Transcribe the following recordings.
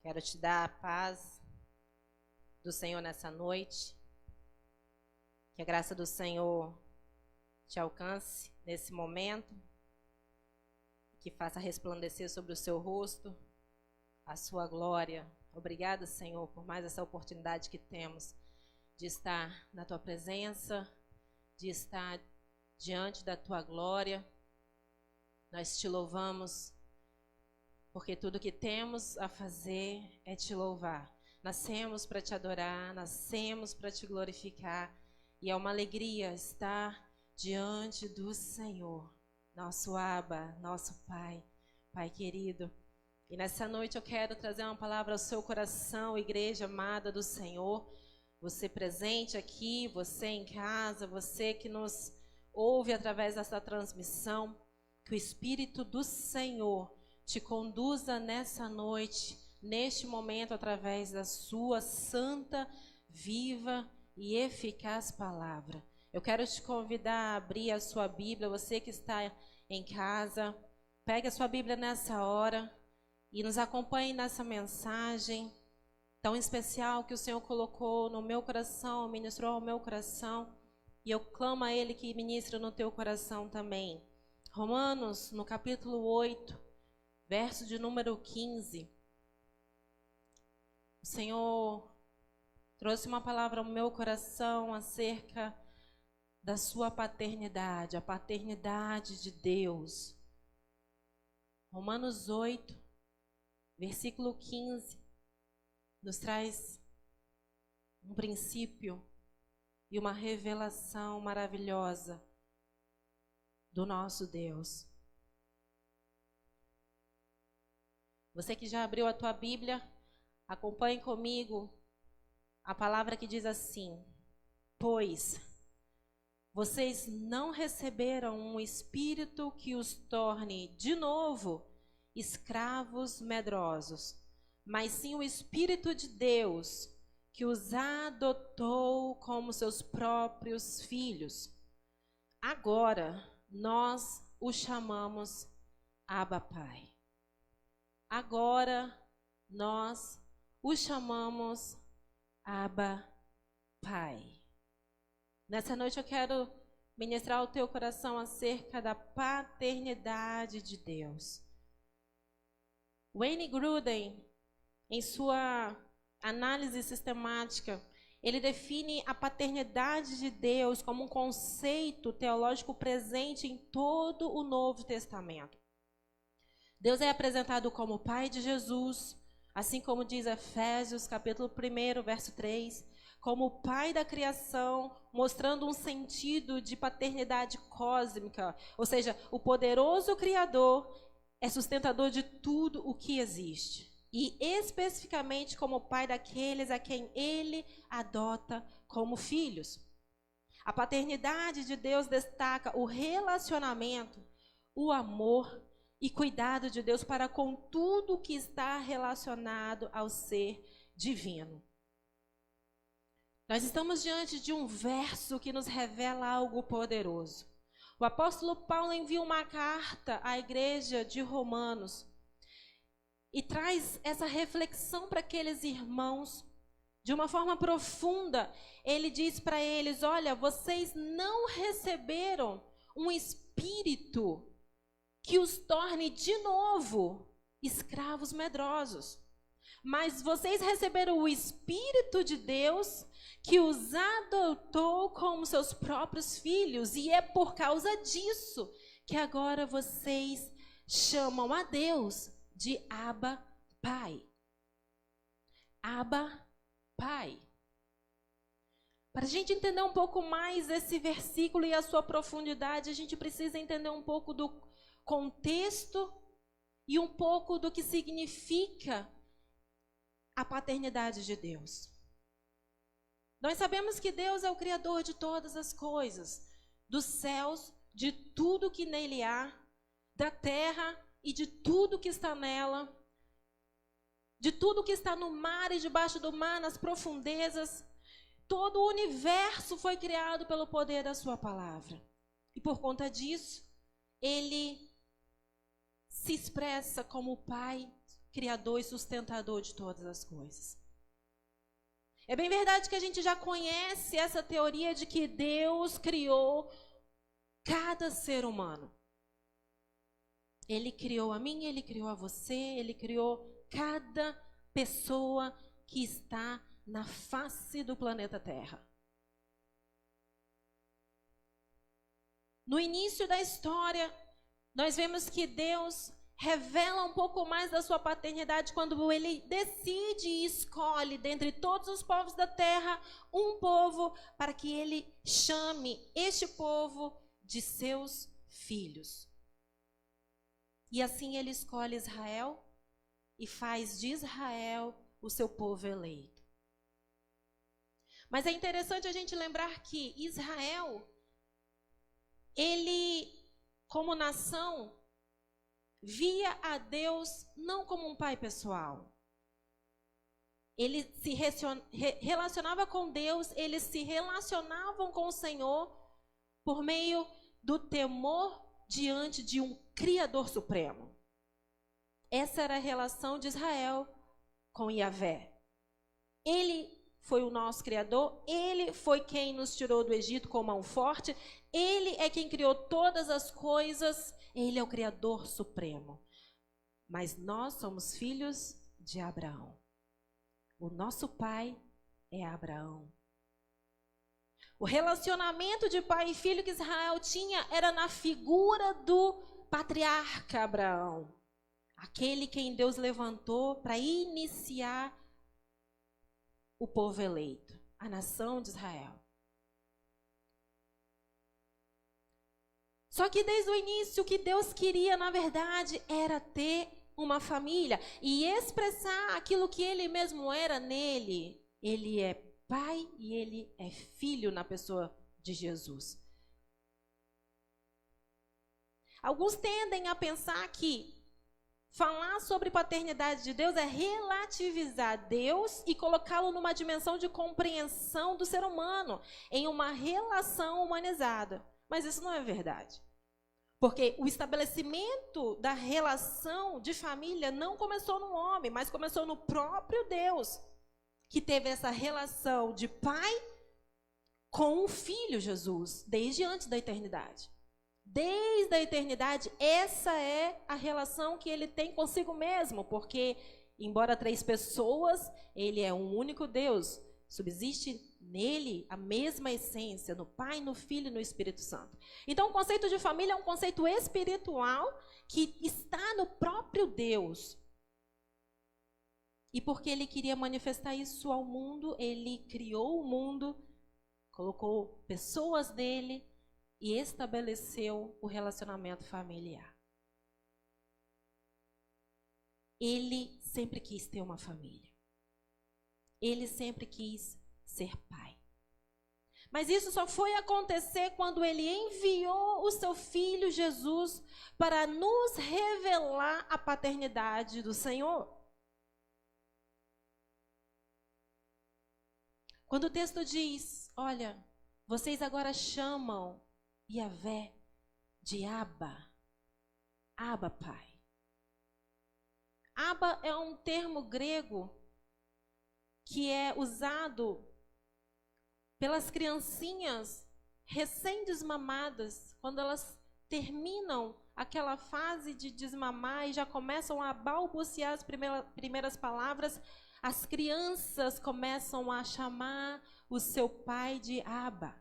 Quero te dar a paz do Senhor nessa noite. Que a graça do Senhor te alcance nesse momento. Que faça resplandecer sobre o seu rosto a sua glória. Obrigada, Senhor, por mais essa oportunidade que temos de estar na tua presença, de estar diante da tua glória. Nós te louvamos, porque tudo que temos a fazer é te louvar. Nascemos para te adorar, nascemos para te glorificar. E é uma alegria estar diante do Senhor, nosso Abba, nosso Pai, Pai querido. E nessa noite eu quero trazer uma palavra ao seu coração, igreja amada do Senhor. Você presente aqui, você em casa, você que nos ouve através dessa transmissão. Que o Espírito do Senhor te conduza nessa noite, neste momento, através da sua santa, viva e eficaz palavra. Eu quero te convidar a abrir a sua Bíblia, você que está em casa, pegue a sua Bíblia nessa hora e nos acompanhe nessa mensagem tão especial que o Senhor colocou no meu coração, ministrou ao meu coração, e eu clamo a Ele que ministre no teu coração também. Romanos, no capítulo 8, verso de número 15. O Senhor trouxe uma palavra ao meu coração acerca da sua paternidade, a paternidade de Deus. Romanos 8, versículo 15, nos traz um princípio e uma revelação maravilhosa do nosso Deus. Você que já abriu a tua Bíblia, acompanhe comigo a palavra que diz assim: pois vocês não receberam um espírito que os torne de novo escravos medrosos, mas sim o Espírito de Deus que os adotou como seus próprios filhos. Agora nós o chamamos Abba Pai. Agora nós o chamamos Abba Pai. Nessa noite eu quero ministrar ao teu coração acerca da paternidade de Deus. Wayne Grudem, em sua análise sistemática, ele define a paternidade de Deus como um conceito teológico presente em todo o Novo Testamento. Deus é apresentado como Pai de Jesus, assim como diz Efésios, capítulo 1, verso 3, como o Pai da criação, mostrando um sentido de paternidade cósmica, ou seja, o poderoso Criador é sustentador de tudo o que existe. E especificamente como Pai daqueles a quem Ele adota como filhos. A paternidade de Deus destaca o relacionamento, o amor e cuidado de Deus para com tudo que está relacionado ao ser divino. Nós estamos diante de um verso que nos revela algo poderoso. O apóstolo Paulo envia uma carta à igreja de Romanos e traz essa reflexão para aqueles irmãos de uma forma profunda. Ele diz para eles: olha, vocês não receberam um espírito que os torne de novo escravos medrosos, mas vocês receberam o Espírito de Deus que os adotou como seus próprios filhos, e é por causa disso que agora vocês chamam a Deus de Abba Pai. Abba Pai. Para a gente entender um pouco mais esse versículo e a sua profundidade, a gente precisa entender um pouco do contexto e um pouco do que significa a paternidade de Deus. Nós sabemos que Deus é o Criador de todas as coisas, dos céus, de tudo que nele há, da terra e de tudo que está nela, de tudo que está no mar e debaixo do mar, nas profundezas. Todo o universo foi criado pelo poder da sua palavra. E por conta disso, ele se expressa como Pai criador e sustentador de todas as coisas. É bem verdade que a gente já conhece essa teoria de que Deus criou cada ser humano. Ele criou a mim, Ele criou a você, Ele criou cada pessoa que está na face do planeta Terra. No início da história, nós vemos que Deus revela um pouco mais da sua paternidade quando Ele decide e escolhe dentre todos os povos da terra um povo para que Ele chame este povo de seus filhos. E assim Ele escolhe Israel e faz de Israel o seu povo eleito. Mas é interessante a gente lembrar que Israel, ele, como nação, via a Deus não como um pai pessoal. Ele se relacionava com Deus, eles se relacionavam com o Senhor por meio do temor diante de um Criador Supremo. Essa era a relação de Israel com Yahvé. Ele foi o nosso Criador, Ele foi quem nos tirou do Egito com mão forte, Ele é quem criou todas as coisas, Ele é o Criador Supremo. Mas nós somos filhos de Abraão. O nosso pai é Abraão. O relacionamento de pai e filho que Israel tinha era na figura do patriarca Abraão. Aquele quem Deus levantou para iniciar o povo eleito, a nação de Israel. Só que desde o início o que Deus queria, na verdade, era ter uma família e expressar aquilo que Ele mesmo era nele. Ele é pai e Ele é filho na pessoa de Jesus. Alguns tendem a pensar que falar sobre paternidade de Deus é relativizar Deus e colocá-lo numa dimensão de compreensão do ser humano, em uma relação humanizada. Mas isso não é verdade. Porque o estabelecimento da relação de família não começou no homem, mas começou no próprio Deus, que teve essa relação de pai com o filho Jesus, desde antes da eternidade. Desde a eternidade, essa é a relação que ele tem consigo mesmo, porque, embora três pessoas, ele é um único Deus. Subsiste nele a mesma essência, no Pai, no Filho e no Espírito Santo. Então, o conceito de família é um conceito espiritual que está no próprio Deus. E porque ele queria manifestar isso ao mundo, ele criou o mundo, colocou pessoas dele, e estabeleceu o relacionamento familiar. Ele sempre quis ter uma família. Ele sempre quis ser pai. Mas isso só foi acontecer quando ele enviou o seu filho Jesus para nos revelar a paternidade do Senhor. Quando o texto diz, olha, vocês agora chamam Yahvé de Abba, Abba, pai. Abba é um termo grego que é usado pelas criancinhas recém-desmamadas, quando elas terminam aquela fase de desmamar e já começam a balbuciar as primeiras palavras, as crianças começam a chamar o seu pai de Abba.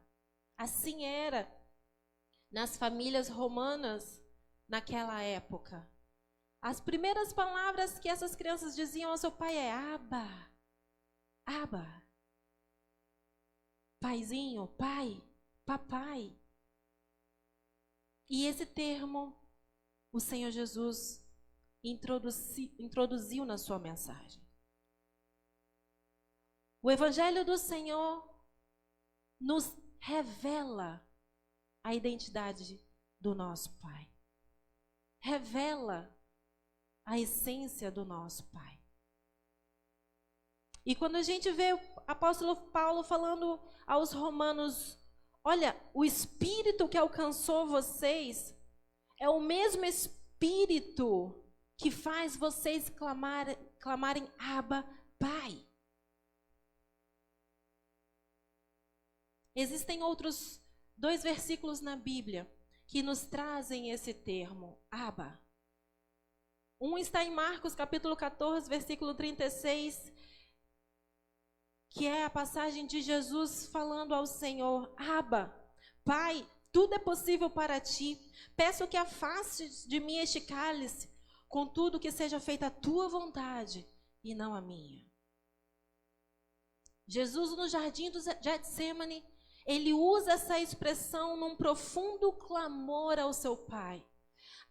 Assim era nas famílias romanas naquela época. As primeiras palavras que essas crianças diziam ao seu pai é Abba, Abba, paizinho, pai, papai. E esse termo o Senhor Jesus introduziu na sua mensagem. O Evangelho do Senhor nos revela a identidade do nosso Pai. Revela a essência do nosso Pai. E quando a gente vê o apóstolo Paulo falando aos romanos, olha, o Espírito que alcançou vocês é o mesmo Espírito que faz vocês clamarem Abba, Pai. Existem outros 2 versículos na Bíblia que nos trazem esse termo, Abba. Um está em Marcos, capítulo 14, versículo 36, que é a passagem de Jesus falando ao Senhor, Abba, Pai, tudo é possível para ti. Peço que afastes de mim este cálice, contudo que seja feita a tua vontade e não a minha. Jesus, no jardim do Getsêmani, ele usa essa expressão num profundo clamor ao seu Pai.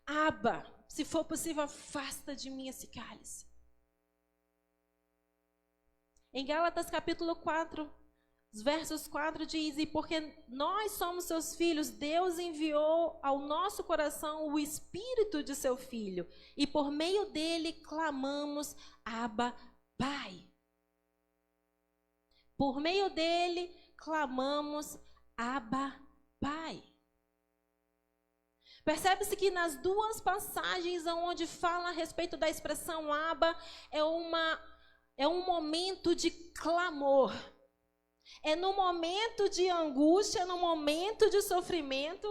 Abba, se for possível, afasta de mim esse cálice. Em Gálatas capítulo 4, os versos 4 diz, e porque nós somos seus filhos, Deus enviou ao nosso coração o Espírito de seu Filho, e por meio dele clamamos, Abba, Pai. Por meio dele clamamos, Abba, Pai. Percebe-se que nas 2 passagens onde fala a respeito da expressão Abba, é um momento de clamor. É no momento de angústia, no momento de sofrimento,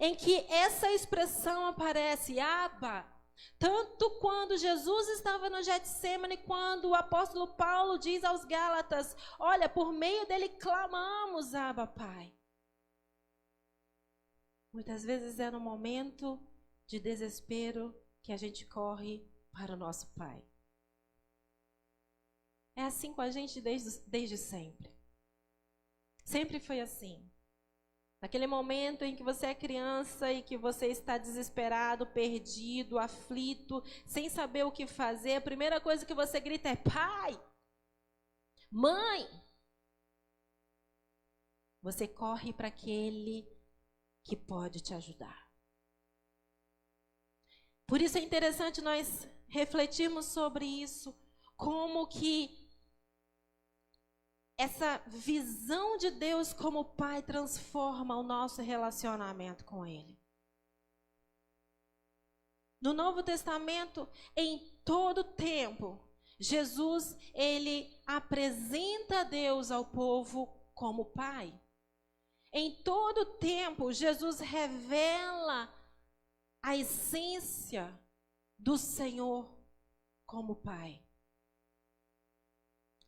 em que essa expressão aparece, Abba. Tanto quando Jesus estava no Getsêmani, quando o apóstolo Paulo diz aos Gálatas, olha, por meio dele clamamos, Abba, Pai. Muitas vezes é no momento de desespero que a gente corre para o nosso Pai. É assim com a gente desde sempre. Sempre foi assim. Naquele momento em que você é criança e que você está desesperado, perdido, aflito, sem saber o que fazer, a primeira coisa que você grita é pai, mãe. Você corre para aquele que pode te ajudar. Por isso é interessante nós refletirmos sobre isso, como que essa visão de Deus como Pai transforma o nosso relacionamento com Ele. No Novo Testamento, em todo tempo, Jesus, ele apresenta Deus ao povo como Pai. Em todo tempo, Jesus revela a essência do Senhor como Pai.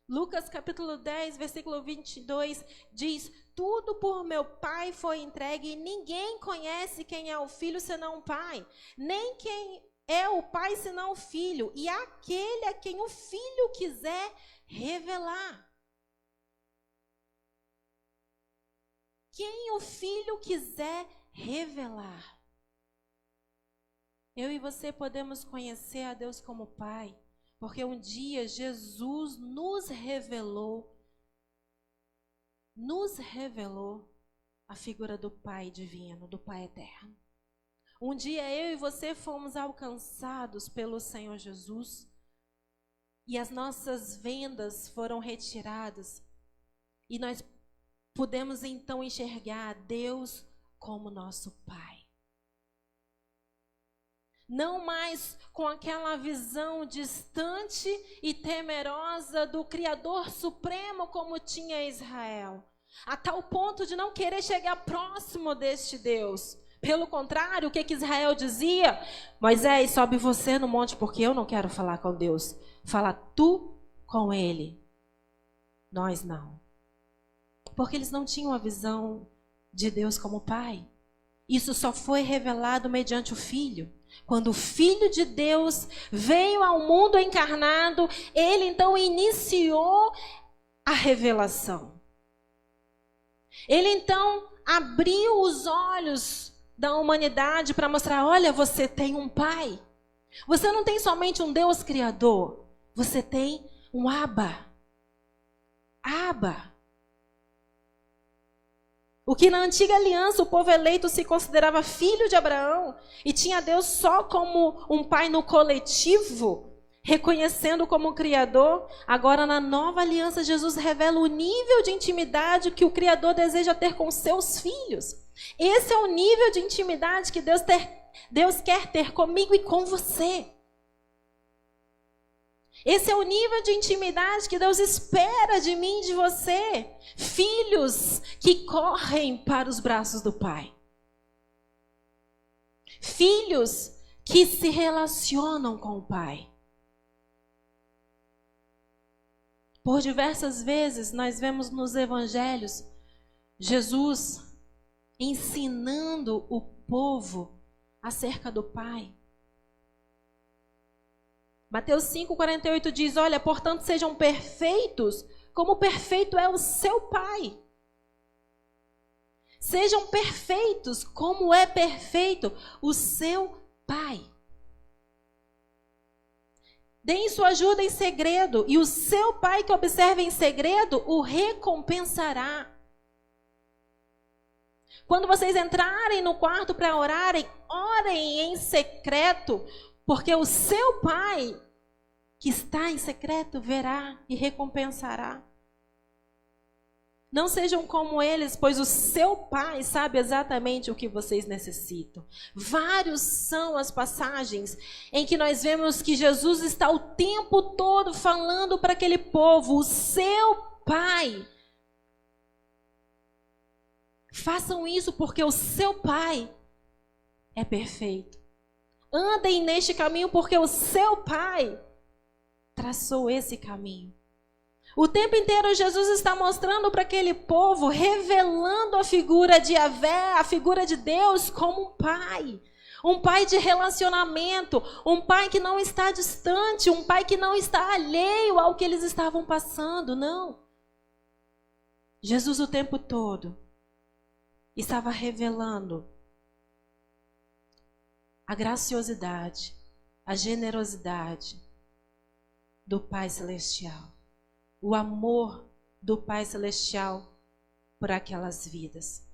Lucas capítulo 10, versículo 22 diz, tudo por meu Pai foi entregue e ninguém conhece quem é o Filho senão o Pai, nem quem é o Pai senão o Filho, e aquele a quem o Filho quiser revelar. Quem o Filho quiser revelar. Eu e você podemos conhecer a Deus como Pai, porque um dia Jesus nos revelou a figura do Pai divino, do Pai eterno. Um dia eu e você fomos alcançados pelo Senhor Jesus e as nossas vendas foram retiradas e nós pudemos então enxergar Deus como nosso Pai. Não mais com aquela visão distante e temerosa do Criador Supremo como tinha Israel, a tal ponto de não querer chegar próximo deste Deus. Pelo contrário, o que Israel dizia? Moisés, sobe você no monte porque eu não quero falar com Deus. Fala tu com ele, nós não. Porque eles não tinham a visão de Deus como Pai. Isso só foi revelado mediante o Filho. Quando o Filho de Deus veio ao mundo encarnado, ele então iniciou a revelação. Ele então abriu os olhos da humanidade para mostrar, olha, você tem um Pai. Você não tem somente um Deus Criador, você tem um Abba. Abba. O que na antiga aliança o povo eleito se considerava filho de Abraão e tinha Deus só como um pai no coletivo, reconhecendo como Criador, agora na nova aliança Jesus revela o nível de intimidade que o Criador deseja ter com seus filhos. Esse é o nível de intimidade que Deus quer ter comigo e com você. Esse é o nível de intimidade que Deus espera de mim e de você. Filhos que correm para os braços do Pai. Filhos que se relacionam com o Pai. Por diversas vezes nós vemos nos evangelhos Jesus ensinando o povo acerca do Pai. Mateus 5,48 diz, olha, portanto sejam perfeitos, como perfeito é o seu Pai. Sejam perfeitos, como é perfeito o seu Pai. Deem sua ajuda em segredo, e o seu Pai que observa em segredo o recompensará. Quando vocês entrarem no quarto para orarem, orem em secreto, porque o seu Pai que está em secreto verá e recompensará. Não sejam como eles, pois o seu Pai sabe exatamente o que vocês necessitam. Vários são as passagens em que nós vemos que Jesus está o tempo todo falando para aquele povo, o seu Pai. Façam isso porque o seu Pai é perfeito. Andem neste caminho porque o seu Pai traçou esse caminho. O tempo inteiro Jesus está mostrando para aquele povo, revelando a figura de Yahvé, a figura de Deus como um pai de relacionamento, um pai que não está distante, um pai que não está alheio ao que eles estavam passando, não. Jesus o tempo todo estava revelando a graciosidade, a generosidade do Pai Celestial. O amor do Pai Celestial por aquelas vidas.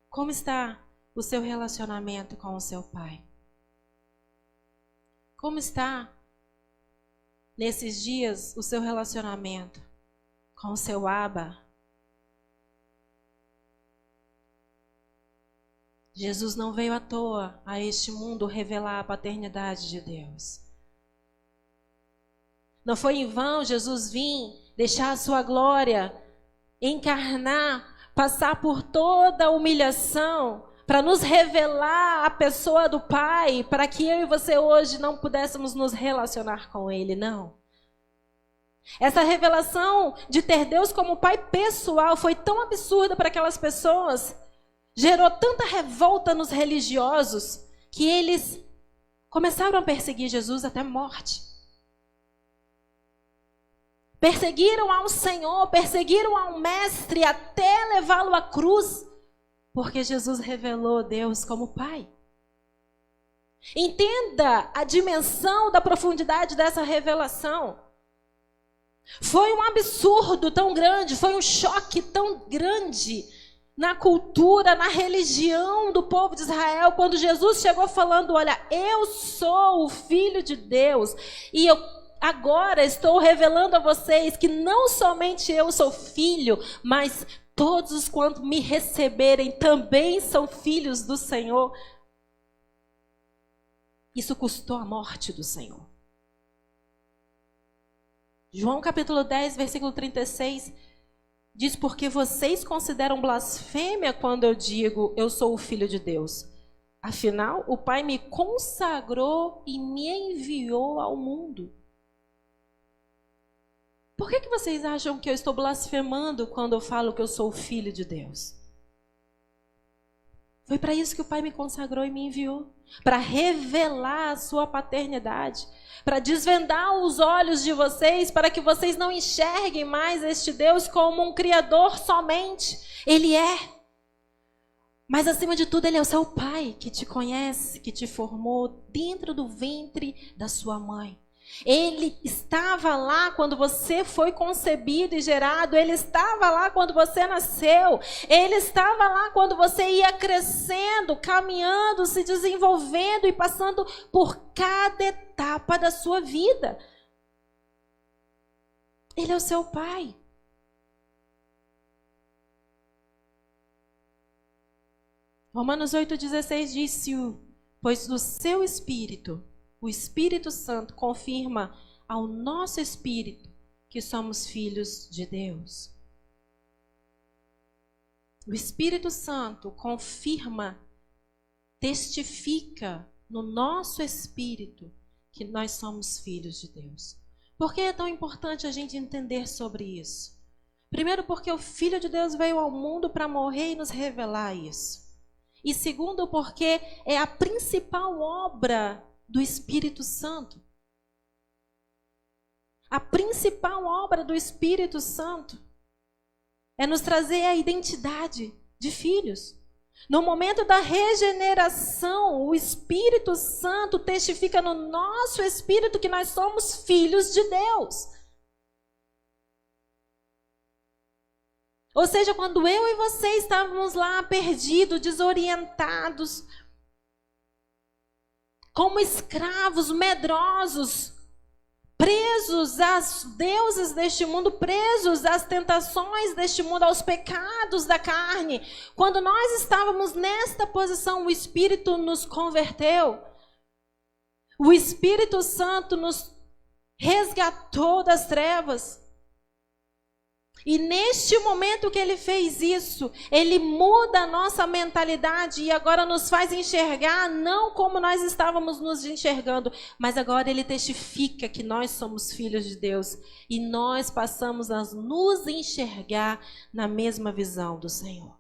Como está o seu relacionamento com o seu Pai? Como está, nesses dias, o seu relacionamento com o seu Abba? Jesus não veio à toa a este mundo revelar a paternidade de Deus. Não foi em vão Jesus vir, deixar a sua glória, encarnar, passar por toda a humilhação, para nos revelar a pessoa do Pai, para que eu e você hoje não pudéssemos nos relacionar com Ele, não. Essa revelação de ter Deus como Pai pessoal foi tão absurda para aquelas pessoas, gerou tanta revolta nos religiosos, que eles começaram a perseguir Jesus até a morte. Perseguiram ao Senhor, perseguiram ao Mestre até levá-lo à cruz, porque Jesus revelou Deus como Pai. Entenda a dimensão da profundidade dessa revelação. Foi um absurdo tão grande, foi um choque tão grande na cultura, na religião do povo de Israel, quando Jesus chegou falando, olha, eu sou o Filho de Deus, e eu agora estou revelando a vocês que não somente eu sou filho, mas todos quanto me receberem também são filhos do Senhor. Isso custou a morte do Senhor. João capítulo 10, versículo 36, diz, porque vocês consideram blasfêmia quando eu digo, eu sou o Filho de Deus. Afinal, o Pai me consagrou e me enviou ao mundo. Por que vocês acham que eu estou blasfemando quando eu falo que eu sou o Filho de Deus? Foi para isso que o Pai me consagrou e me enviou. Para revelar a sua paternidade. Para desvendar os olhos de vocês, para que vocês não enxerguem mais este Deus como um Criador somente. Ele é. Mas acima de tudo, Ele é o seu Pai, que te conhece, que te formou dentro do ventre da sua mãe. Ele estava lá quando você foi concebido e gerado. Ele estava lá quando você nasceu. Ele estava lá quando você ia crescendo, caminhando, se desenvolvendo e passando por cada etapa da sua vida. Ele é o seu Pai. Romanos 8,16 diz, pois do seu Espírito o Espírito Santo confirma ao nosso espírito que somos filhos de Deus. O Espírito Santo confirma, testifica no nosso espírito que nós somos filhos de Deus. Por que é tão importante a gente entender sobre isso? Primeiro, porque o Filho de Deus veio ao mundo para morrer e nos revelar isso. E segundo, porque é a principal obra do Espírito Santo. A principal obra do Espírito Santo é nos trazer a identidade de filhos. No momento da regeneração, o Espírito Santo testifica no nosso espírito que nós somos filhos de Deus. Ou seja, quando eu e você estávamos lá perdidos, desorientados, como escravos, medrosos, presos às deusas deste mundo, presos às tentações deste mundo, aos pecados da carne. Quando nós estávamos nesta posição, o Espírito nos converteu. O Espírito Santo nos resgatou das trevas. E neste momento que ele fez isso, ele muda a nossa mentalidade e agora nos faz enxergar não como nós estávamos nos enxergando, mas agora ele testifica que nós somos filhos de Deus e nós passamos a nos enxergar na mesma visão do Senhor.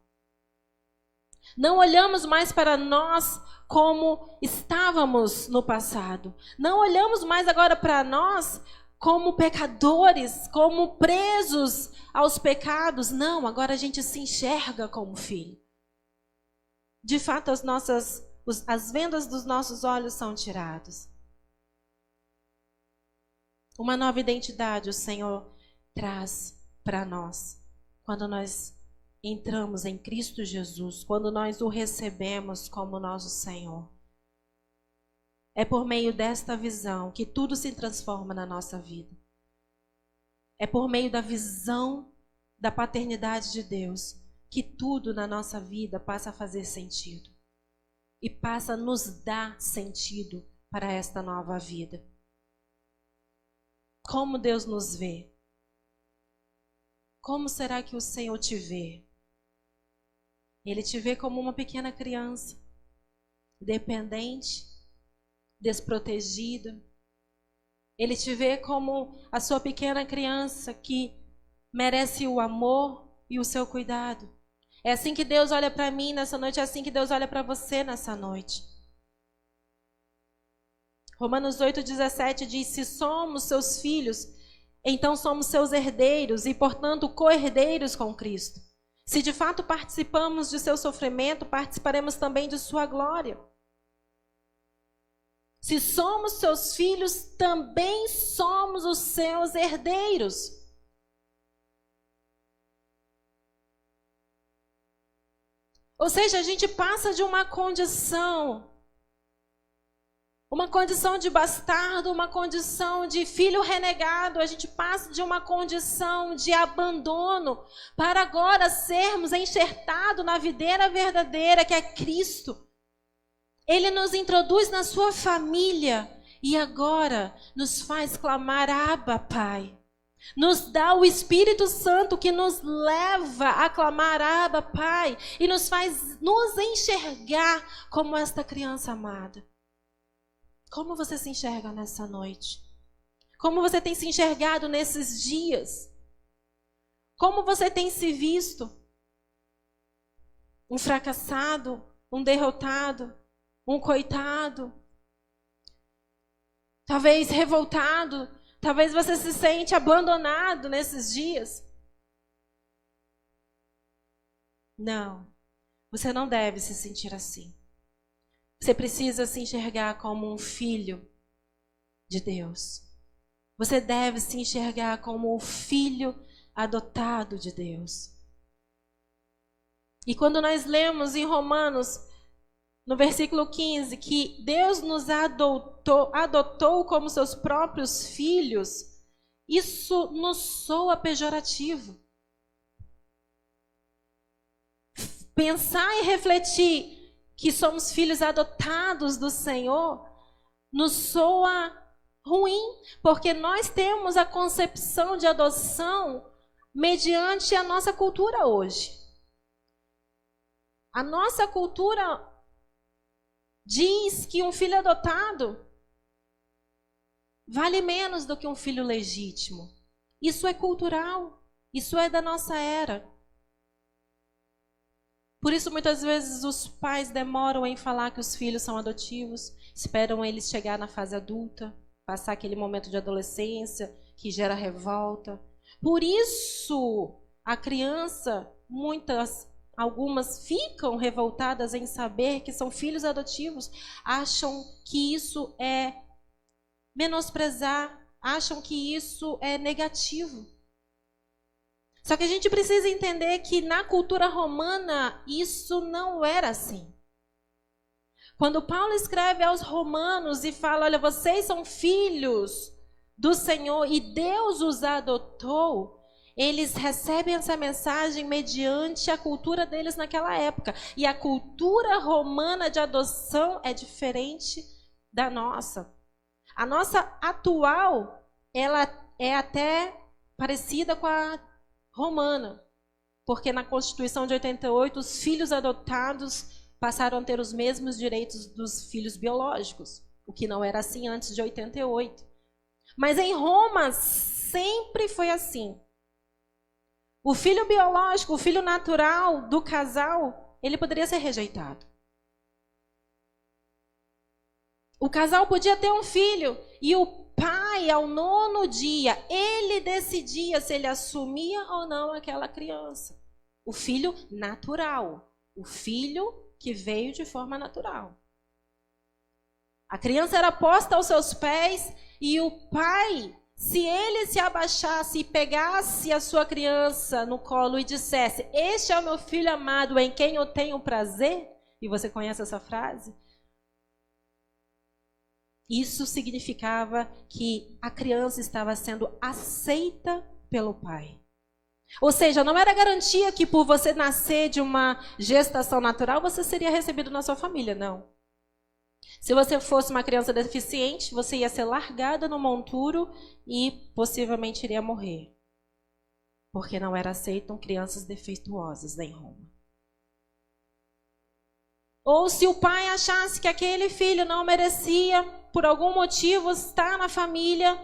Não olhamos mais para nós como estávamos no passado. Não olhamos mais agora para nós como pecadores, como presos aos pecados. Não, agora a gente se enxerga como filho. De fato, as vendas dos nossos olhos são tiradas. Uma nova identidade o Senhor traz para nós quando nós entramos em Cristo Jesus, quando nós o recebemos como nosso Senhor. É por meio desta visão que tudo se transforma na nossa vida. É por meio da visão da paternidade de Deus que tudo na nossa vida passa a fazer sentido. E passa a nos dar sentido para esta nova vida. Como Deus nos vê? Como será que o Senhor te vê? Ele te vê como uma pequena criança, dependente, desprotegida. Ele te vê como a sua pequena criança que merece o amor e o seu cuidado. É assim que Deus olha para mim nessa noite, é assim que Deus olha para você nessa noite. Romanos 8,17 diz: se somos seus filhos, então somos seus herdeiros e, portanto, co-herdeiros com Cristo. Se de fato participamos de seu sofrimento, participaremos também de sua glória. Se somos seus filhos, também somos os seus herdeiros. Ou seja, a gente passa de uma condição de bastardo, uma condição de filho renegado, a gente passa de uma condição de abandono para agora sermos enxertados na videira verdadeira, que é Cristo. Ele nos introduz na sua família e agora nos faz clamar: Abba, Pai. Nos dá o Espírito Santo que nos leva a clamar: Abba, Pai, e nos faz nos enxergar como esta criança amada. Como você se enxerga nessa noite? Como você tem se enxergado nesses dias? Como você tem se visto? Um fracassado? Um derrotado? Um coitado? Talvez revoltado? Talvez você se sente abandonado nesses dias? Não, você não deve se sentir assim. Você precisa se enxergar como um filho de Deus. Você deve se enxergar como um filho adotado de Deus. E quando nós lemos em Romanos, no versículo 15, que Deus nos adotou como seus próprios filhos, isso nos soa pejorativo. Pensar e refletir que somos filhos adotados do Senhor nos soa ruim, porque nós temos a concepção de adoção mediante a nossa cultura hoje. A nossa cultura diz que um filho adotado vale menos do que um filho legítimo. Isso é cultural, isso é da nossa era. Por isso, muitas vezes, os pais demoram em falar que os filhos são adotivos, esperam eles chegar na fase adulta, passar aquele momento de adolescência que gera revolta. Por isso, a criança, algumas ficam revoltadas em saber que são filhos adotivos, acham que isso é menosprezar, acham que isso é negativo. Só que a gente precisa entender que na cultura romana isso não era assim. Quando Paulo escreve aos romanos e fala, olha, vocês são filhos do Senhor e Deus os adotou, eles recebem essa mensagem mediante a cultura deles naquela época. E a cultura romana de adoção é diferente da nossa. A nossa atual, ela é até parecida com a romana, porque na Constituição de 88, os filhos adotados passaram a ter os mesmos direitos dos filhos biológicos, o que não era assim antes de 88. Mas em Roma sempre foi assim. O filho biológico, o filho natural do casal, ele poderia ser rejeitado. O casal podia ter um filho e o pai, ao 9º dia, ele decidia se ele assumia ou não aquela criança. O filho natural, o filho que veio de forma natural. A criança era posta aos seus pés e o pai, se ele se abaixasse e pegasse a sua criança no colo e dissesse, este é o meu filho amado em quem eu tenho prazer, e você conhece essa frase? Isso significava que a criança estava sendo aceita pelo pai. Ou seja, não era garantia que por você nascer de uma gestação natural, você seria recebido na sua família, não. Se você fosse uma criança deficiente, você ia ser largada no monturo e possivelmente iria morrer. Porque não era aceitam crianças defeituosas em Roma. Ou se o pai achasse que aquele filho não merecia, por algum motivo, estar na família,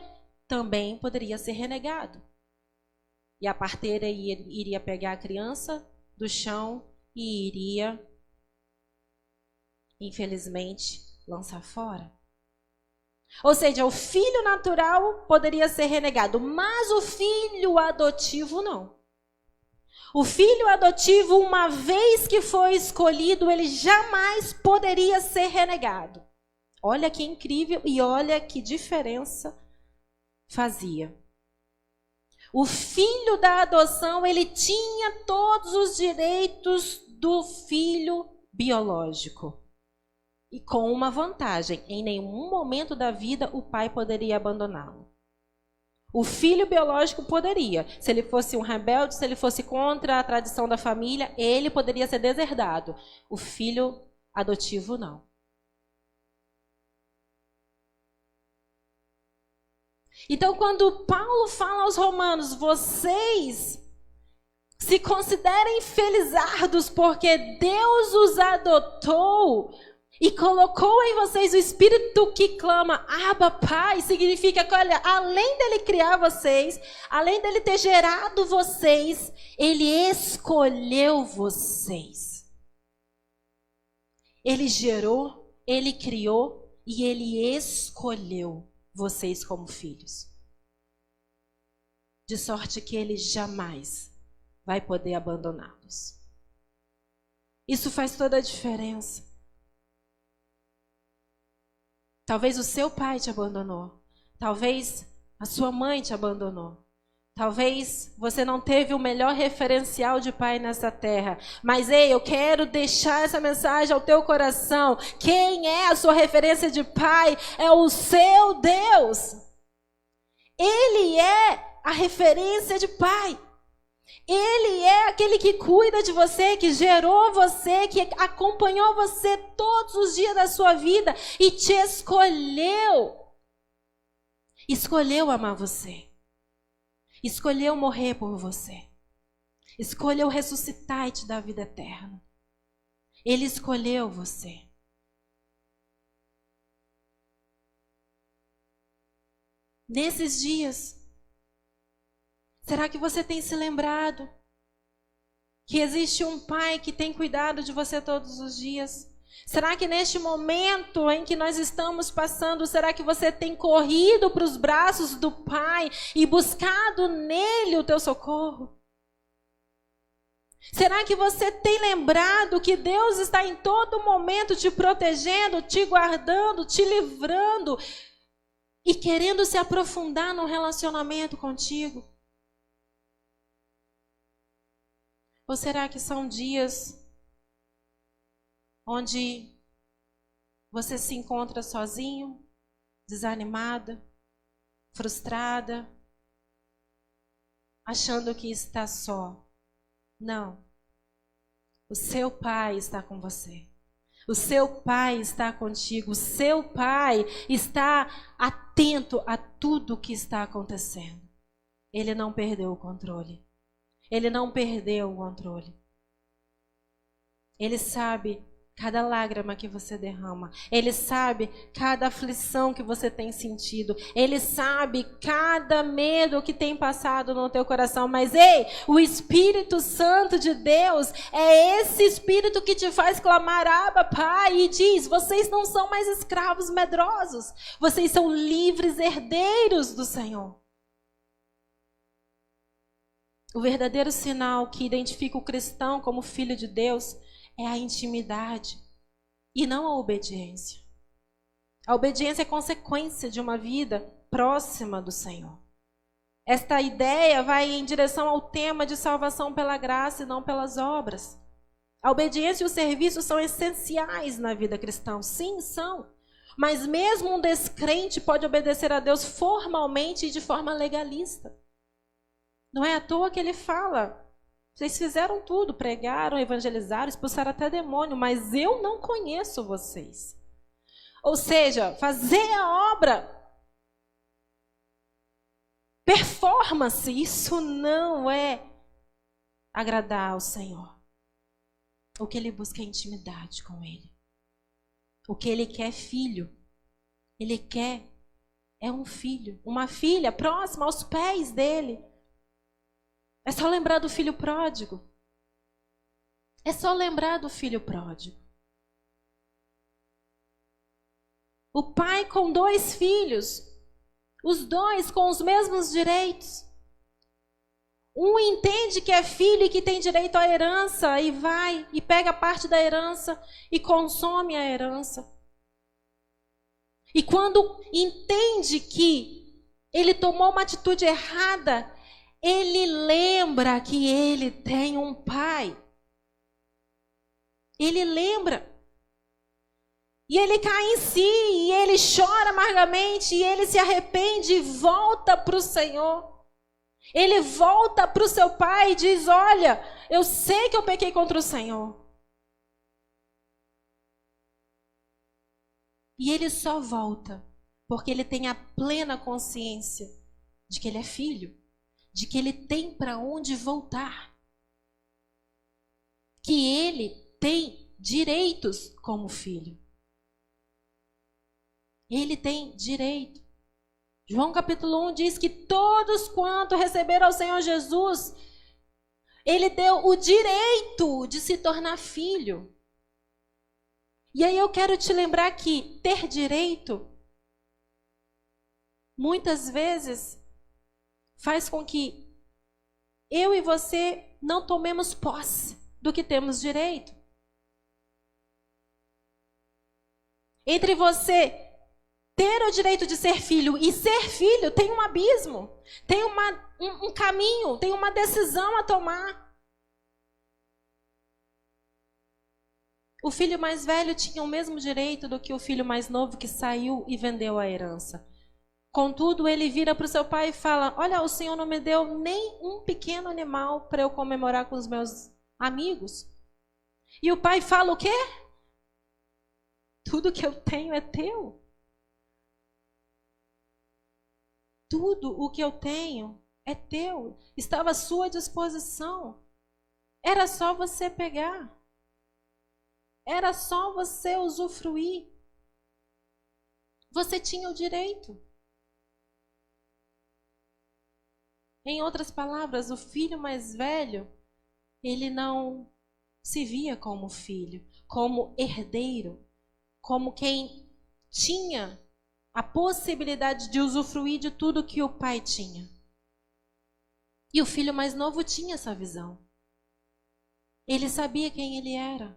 também poderia ser renegado. E a parteira iria pegar a criança do chão e iria, infelizmente, lançar fora. Ou seja, o filho natural poderia ser renegado, mas o filho adotivo não. O filho adotivo, uma vez que foi escolhido, ele jamais poderia ser renegado. Olha que incrível e olha que diferença fazia. O filho da adoção, ele tinha todos os direitos do filho biológico. E com uma vantagem, em nenhum momento da vida o pai poderia abandoná-lo. O filho biológico poderia. Se ele fosse um rebelde, se ele fosse contra a tradição da família, ele poderia ser deserdado. O filho adotivo, não. Então, quando Paulo fala aos romanos, vocês se considerem felizardos porque Deus os adotou e colocou em vocês o Espírito que clama, Abba, Pai, significa que, olha, além dele criar vocês, além dele ter gerado vocês, ele escolheu vocês. Ele gerou, ele criou e ele escolheu vocês como filhos. De sorte que ele jamais vai poder abandoná-los. Isso faz toda a diferença. Talvez o seu pai te abandonou. Talvez a sua mãe te abandonou. Talvez você não teve o melhor referencial de pai nessa terra. Mas, ei, eu quero deixar essa mensagem ao teu coração. Quem é a sua referência de pai? É o seu Deus. Ele é a referência de pai. Ele é aquele que cuida de você, que gerou você, que acompanhou você todos os dias da sua vida e te escolheu. Escolheu amar você. Escolheu morrer por você. Escolheu ressuscitar e te dar vida eterna. Ele escolheu você. Nesses dias, será que você tem se lembrado que existe um Pai que tem cuidado de você todos os dias? Será que neste momento em que nós estamos passando, será que você tem corrido para os braços do Pai e buscado nele o teu socorro? Será que você tem lembrado que Deus está em todo momento te protegendo, te guardando, te livrando e querendo se aprofundar no relacionamento contigo? Ou será que são dias onde você se encontra sozinho, desanimada, frustrada, achando que está só? Não. O seu Pai está com você. O seu Pai está contigo. O seu Pai está atento a tudo o que está acontecendo. Ele não perdeu o controle. Ele não perdeu o controle. Ele sabe cada lágrima que você derrama. Ele sabe cada aflição que você tem sentido. Ele sabe cada medo que tem passado no teu coração. Mas ei, o Espírito Santo de Deus é esse Espírito que te faz clamar, Abba, Pai, e diz, vocês não são mais escravos medrosos. Vocês são livres herdeiros do Senhor. O verdadeiro sinal que identifica o cristão como filho de Deus é a intimidade e não a obediência. A obediência é consequência de uma vida próxima do Senhor. Esta ideia vai em direção ao tema de salvação pela graça e não pelas obras. A obediência e o serviço são essenciais na vida cristã. Sim, são. Mas mesmo um descrente pode obedecer a Deus formalmente e de forma legalista. Não é à toa que ele fala, vocês fizeram tudo, pregaram, evangelizaram, expulsaram até demônio, mas eu não conheço vocês. Ou seja, fazer a obra, performance, isso não é agradar ao Senhor. O que ele busca é intimidade com ele. O que ele quer é filho. Ele quer é um filho, uma filha próxima aos pés dele. É só lembrar do filho pródigo. É só lembrar do filho pródigo. O pai com 2 filhos, os 2 com os mesmos direitos. Um entende que é filho e que tem direito à herança e vai e pega parte da herança e consome a herança. E quando entende que ele tomou uma atitude errada, ele lembra que ele tem um pai. Ele lembra. E ele cai em si, e ele chora amargamente, e ele se arrepende e volta para o Senhor. Ele volta para o seu pai e diz, olha, eu sei que eu pequei contra o Senhor. E ele só volta porque ele tem a plena consciência de que ele é filho. De que ele tem para onde voltar. Que ele tem direitos como filho. Ele tem direito. João capítulo 1 diz que todos quanto receberam ao Senhor Jesus, ele deu o direito de se tornar filho. E aí eu quero te lembrar que ter direito, muitas vezes, faz com que eu e você não tomemos posse do que temos direito. Entre você ter o direito de ser filho e ser filho tem um abismo, tem um caminho, tem uma decisão a tomar. O filho mais velho tinha o mesmo direito do que o filho mais novo que saiu e vendeu a herança. Contudo, ele vira para o seu pai e fala: olha, o Senhor não me deu nem um pequeno animal para eu comemorar com os meus amigos. E o pai fala o quê? Tudo que eu tenho é teu. Tudo o que eu tenho é teu. Estava à sua disposição. Era só você pegar. Era só você usufruir. Você tinha o direito. Em outras palavras, o filho mais velho, ele não se via como filho, como herdeiro, como quem tinha a possibilidade de usufruir de tudo que o pai tinha. E o filho mais novo tinha essa visão. Ele sabia quem ele era.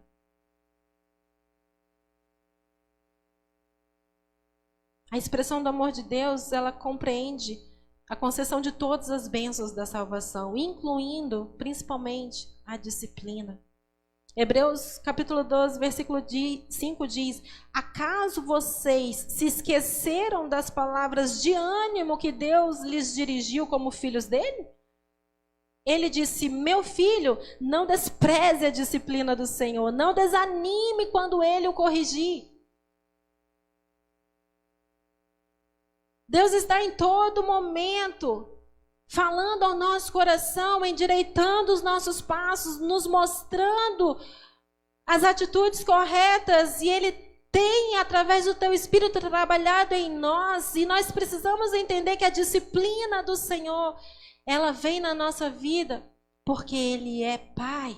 A expressão do amor de Deus, ela compreende a concessão de todas as bênçãos da salvação, incluindo, principalmente, a disciplina. Hebreus capítulo 12, versículo 5 diz: acaso vocês se esqueceram das palavras de ânimo que Deus lhes dirigiu como filhos dele? Ele disse: meu filho, não despreze a disciplina do Senhor, não desanime quando ele o corrigir. Deus está em todo momento falando ao nosso coração, endireitando os nossos passos, nos mostrando as atitudes corretas, e Ele tem, através do Teu Espírito, trabalhado em nós, e nós precisamos entender que a disciplina do Senhor, ela vem na nossa vida porque Ele é Pai.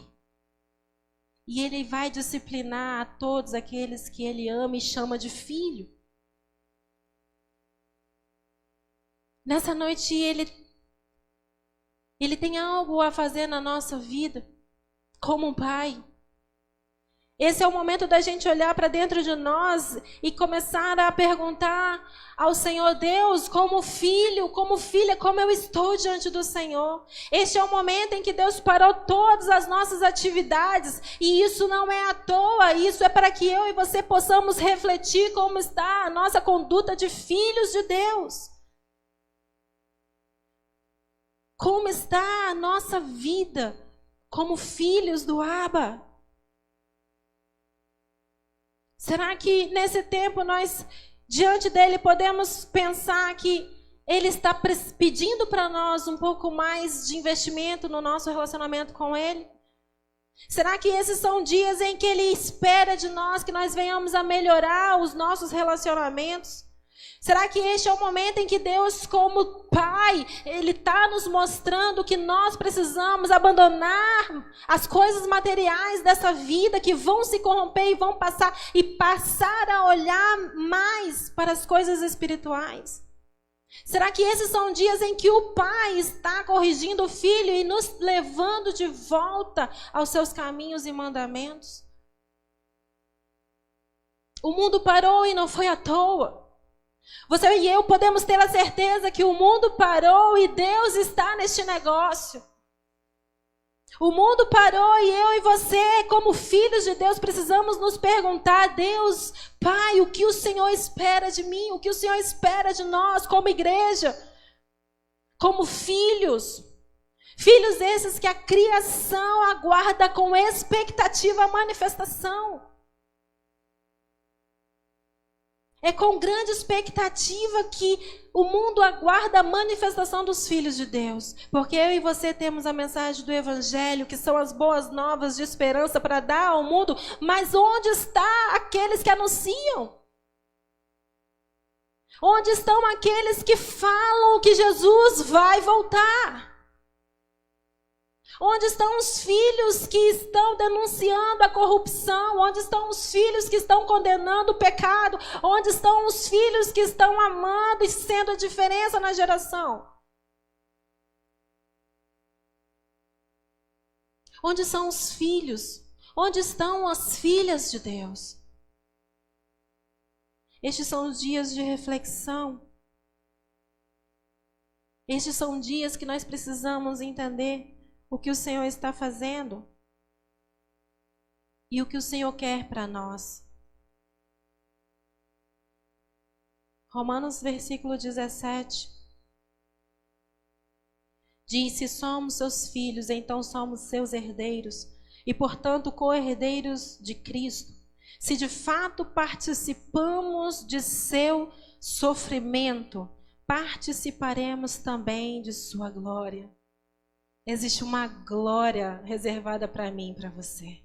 E Ele vai disciplinar a todos aqueles que Ele ama e chama de filho. Nessa noite, Ele tem algo a fazer na nossa vida, como um pai. Esse é o momento da gente olhar para dentro de nós e começar a perguntar ao Senhor: Deus, como filho, como filha, como eu estou diante do Senhor. Este é o momento em que Deus parou todas as nossas atividades, e isso não é à toa, isso é para que eu e você possamos refletir como está a nossa conduta de filhos de Deus. Como está a nossa vida como filhos do Abba? Será que nesse tempo nós, diante dele, podemos pensar que ele está pedindo para nós um pouco mais de investimento no nosso relacionamento com ele? Será que esses são dias em que ele espera de nós que nós venhamos a melhorar os nossos relacionamentos? Será que este é o momento em que Deus, como Pai, Ele está nos mostrando que nós precisamos abandonar as coisas materiais dessa vida que vão se corromper e vão passar, e passar a olhar mais para as coisas espirituais? Será que esses são dias em que o Pai está corrigindo o Filho e nos levando de volta aos seus caminhos e mandamentos? O mundo parou e não foi à toa. Você e eu podemos ter a certeza que o mundo parou e Deus está neste negócio. O mundo parou e eu e você, como filhos de Deus, precisamos nos perguntar: Deus, Pai, o que o Senhor espera de mim? O que o Senhor espera de nós como igreja? Como filhos? Filhos esses que a criação aguarda com expectativa a manifestação. É com grande expectativa que o mundo aguarda a manifestação dos filhos de Deus. Porque eu e você temos a mensagem do Evangelho, que são as boas novas de esperança para dar ao mundo. Mas onde estão aqueles que anunciam? Onde estão aqueles que falam que Jesus vai voltar? Onde estão os filhos que estão denunciando a corrupção? Onde estão os filhos que estão condenando o pecado? Onde estão os filhos que estão amando e sendo a diferença na geração? Onde são os filhos? Onde estão as filhas de Deus? Estes são os dias de reflexão. Estes são dias que nós precisamos entender o que o Senhor está fazendo e o que o Senhor quer para nós. Romanos, versículo 17. Diz: se somos seus filhos, então somos seus herdeiros, e portanto co-herdeiros de Cristo. Se de fato participamos de seu sofrimento, participaremos também de sua glória. Existe uma glória reservada para mim e para você.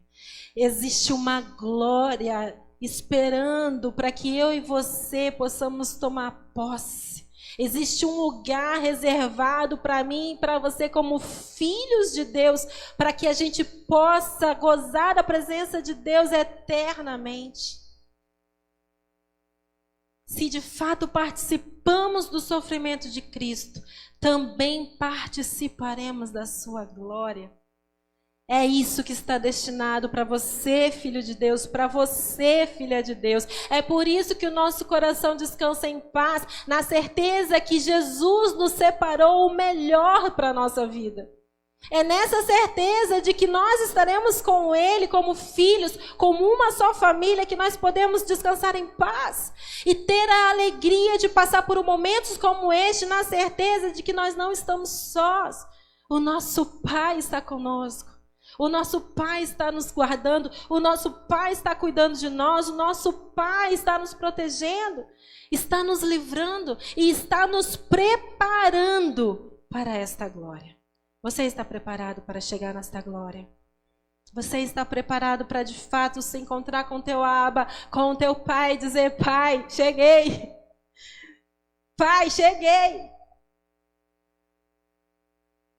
Existe uma glória esperando para que eu e você possamos tomar posse. Existe um lugar reservado para mim e para você como filhos de Deus, para que a gente possa gozar da presença de Deus eternamente. Se de fato participamos do sofrimento de Cristo, também participaremos da sua glória. É isso que está destinado para você, filho de Deus, para você, filha de Deus. É por isso que o nosso coração descansa em paz, na certeza que Jesus nos separou o melhor para a nossa vida. É nessa certeza de que nós estaremos com Ele como filhos, como uma só família, que nós podemos descansar em paz e ter a alegria de passar por momentos como este, na certeza de que nós não estamos sós. O nosso Pai está conosco. O nosso Pai está nos guardando, o nosso Pai está cuidando de nós, o nosso Pai está nos protegendo, está nos livrando e está nos preparando para esta glória. Você está preparado para chegar nesta glória? Você está preparado para de fato se encontrar com teu Abba, com teu Pai e dizer: Pai, cheguei! Pai, cheguei!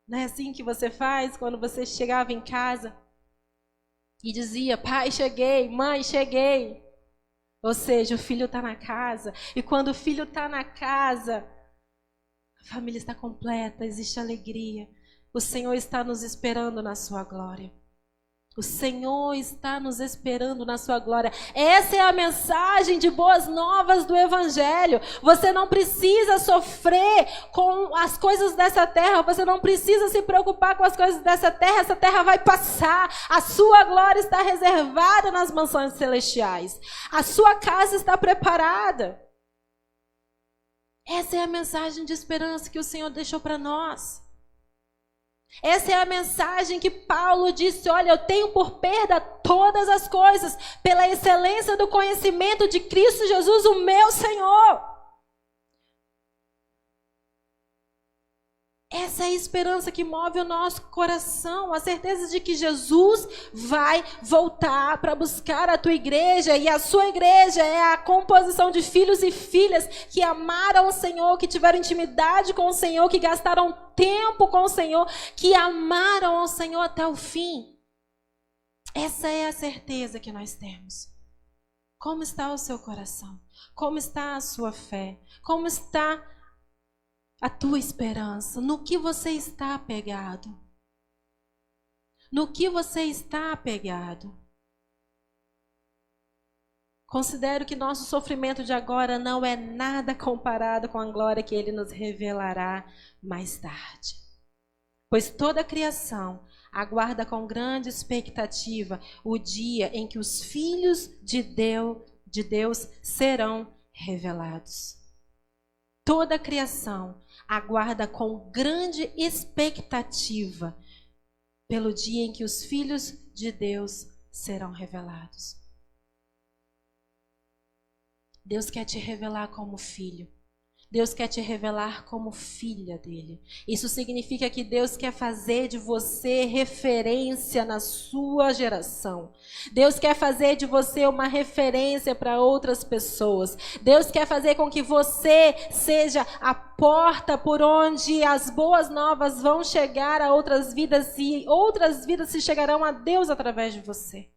Não é assim que você faz quando você chegava em casa e dizia: pai, cheguei, mãe, cheguei. Ou seja, o filho está na casa. E quando o filho está na casa, a família está completa, existe alegria. O Senhor está nos esperando na sua glória. O Senhor está nos esperando na sua glória. Essa é a mensagem de boas novas do Evangelho. Você não precisa sofrer com as coisas dessa terra. Você não precisa se preocupar com as coisas dessa terra. Essa terra vai passar. A sua glória está reservada nas mansões celestiais. A sua casa está preparada. Essa é a mensagem de esperança que o Senhor deixou para nós. Essa é a mensagem que Paulo disse: olha, eu tenho por perda todas as coisas, pela excelência do conhecimento de Cristo Jesus, o meu Senhor. Essa é a esperança que move o nosso coração, a certeza de que Jesus vai voltar para buscar a tua igreja, e a sua igreja é a composição de filhos e filhas que amaram o Senhor, que tiveram intimidade com o Senhor, que gastaram tempo com o Senhor, que amaram ao Senhor até o fim. Essa é a certeza que nós temos. Como está o seu coração? Como está a sua fé? Como está a tua esperança? No que você está apegado? No que você está apegado? Considero que nosso sofrimento de agora não é nada comparado com a glória que Ele nos revelará mais tarde. Pois toda a criação aguarda com grande expectativa o dia em que os filhos de Deus serão revelados. Toda a criação aguarda com grande expectativa pelo dia em que os filhos de Deus serão revelados. Deus quer te revelar como filho. Deus quer te revelar como filha dele. Isso significa que Deus quer fazer de você referência na sua geração. Deus quer fazer de você uma referência para outras pessoas. Deus quer fazer com que você seja a porta por onde as boas novas vão chegar a outras vidas, e outras vidas se chegarão a Deus através de você.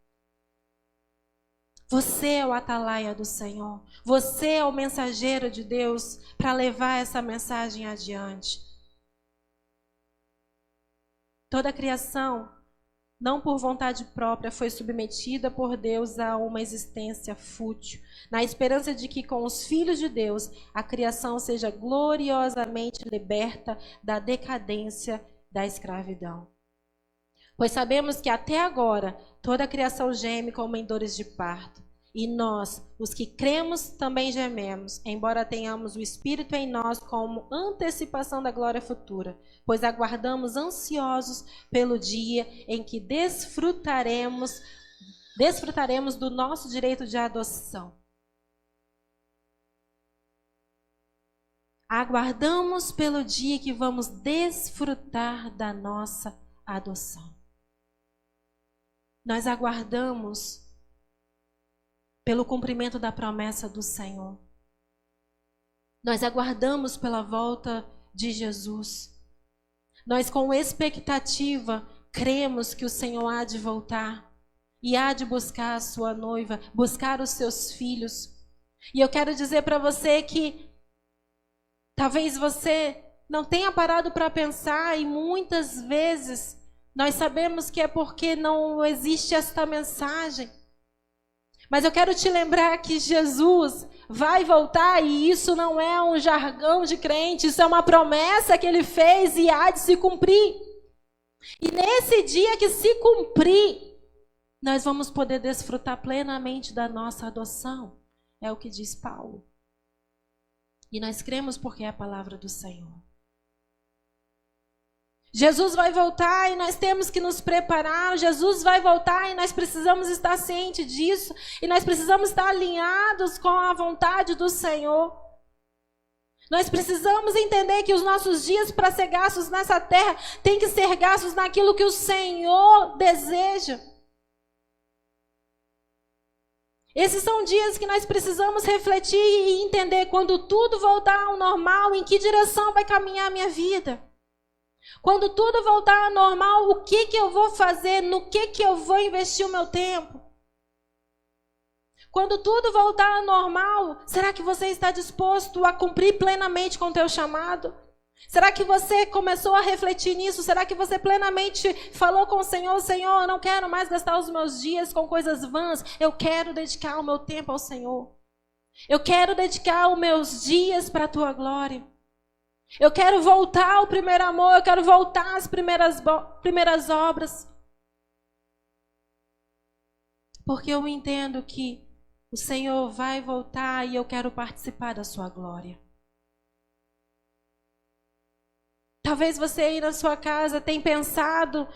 Você é o atalaia do Senhor. Você é o mensageiro de Deus para levar essa mensagem adiante. Toda a criação, não por vontade própria, foi submetida por Deus a uma existência fútil, na esperança de que com os filhos de Deus a criação seja gloriosamente liberta da decadência da escravidão. Pois sabemos que até agora toda a criação geme como em dores de parto. E nós, os que cremos, também gememos, embora tenhamos o Espírito em nós como antecipação da glória futura, pois aguardamos ansiosos pelo dia em que desfrutaremos do nosso direito de adoção. Aguardamos pelo dia que vamos desfrutar da nossa adoção. Nós aguardamos pelo cumprimento da promessa do Senhor. Nós aguardamos pela volta de Jesus. Nós, com expectativa, cremos que o Senhor há de voltar e há de buscar a sua noiva, buscar os seus filhos. E eu quero dizer para você que talvez você não tenha parado para pensar, e muitas vezes nós sabemos que é porque não existe esta mensagem. Mas eu quero te lembrar que Jesus vai voltar, e isso não é um jargão de crente, isso é uma promessa que ele fez e há de se cumprir. E nesse dia que se cumprir, nós vamos poder desfrutar plenamente da nossa adoção. É o que diz Paulo. E nós cremos porque é a palavra do Senhor. Jesus vai voltar e nós temos que nos preparar. Jesus vai voltar e nós precisamos estar cientes disso. E nós precisamos estar alinhados com a vontade do Senhor. Nós precisamos entender que os nossos dias para ser gastos nessa terra têm que ser gastos naquilo que o Senhor deseja. Esses são dias que nós precisamos refletir e entender quando tudo voltar ao normal, em que direção vai caminhar a minha vida. Quando tudo voltar ao normal, o que eu vou fazer? No que eu vou investir o meu tempo? Quando tudo voltar ao normal, será que você está disposto a cumprir plenamente com o teu chamado? Será que você começou a refletir nisso? Será que você plenamente falou com o Senhor: Senhor, eu não quero mais gastar os meus dias com coisas vãs, eu quero dedicar o meu tempo ao Senhor. Eu quero dedicar os meus dias para a tua glória. Eu quero voltar ao primeiro amor, eu quero voltar às primeiras obras. Porque eu entendo que o Senhor vai voltar e eu quero participar da sua glória. Talvez você aí na sua casa tenha pensado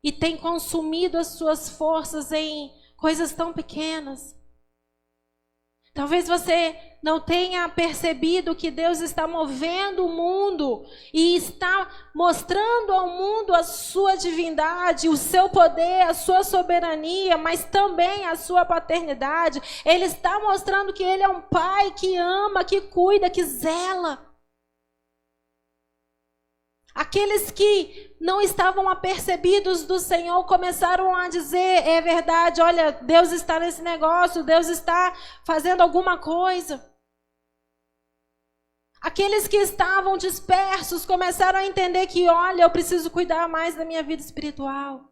e tenha consumido as suas forças em coisas tão pequenas. Talvez você não tenha percebido que Deus está movendo o mundo e está mostrando ao mundo a sua divindade, o seu poder, a sua soberania, mas também a sua paternidade. Ele está mostrando que Ele é um Pai que ama, que cuida, que zela. Aqueles que não estavam apercebidos do Senhor começaram a dizer: é verdade, olha, Deus está nesse negócio, Deus está fazendo alguma coisa. Aqueles que estavam dispersos começaram a entender que, olha, eu preciso cuidar mais da minha vida espiritual.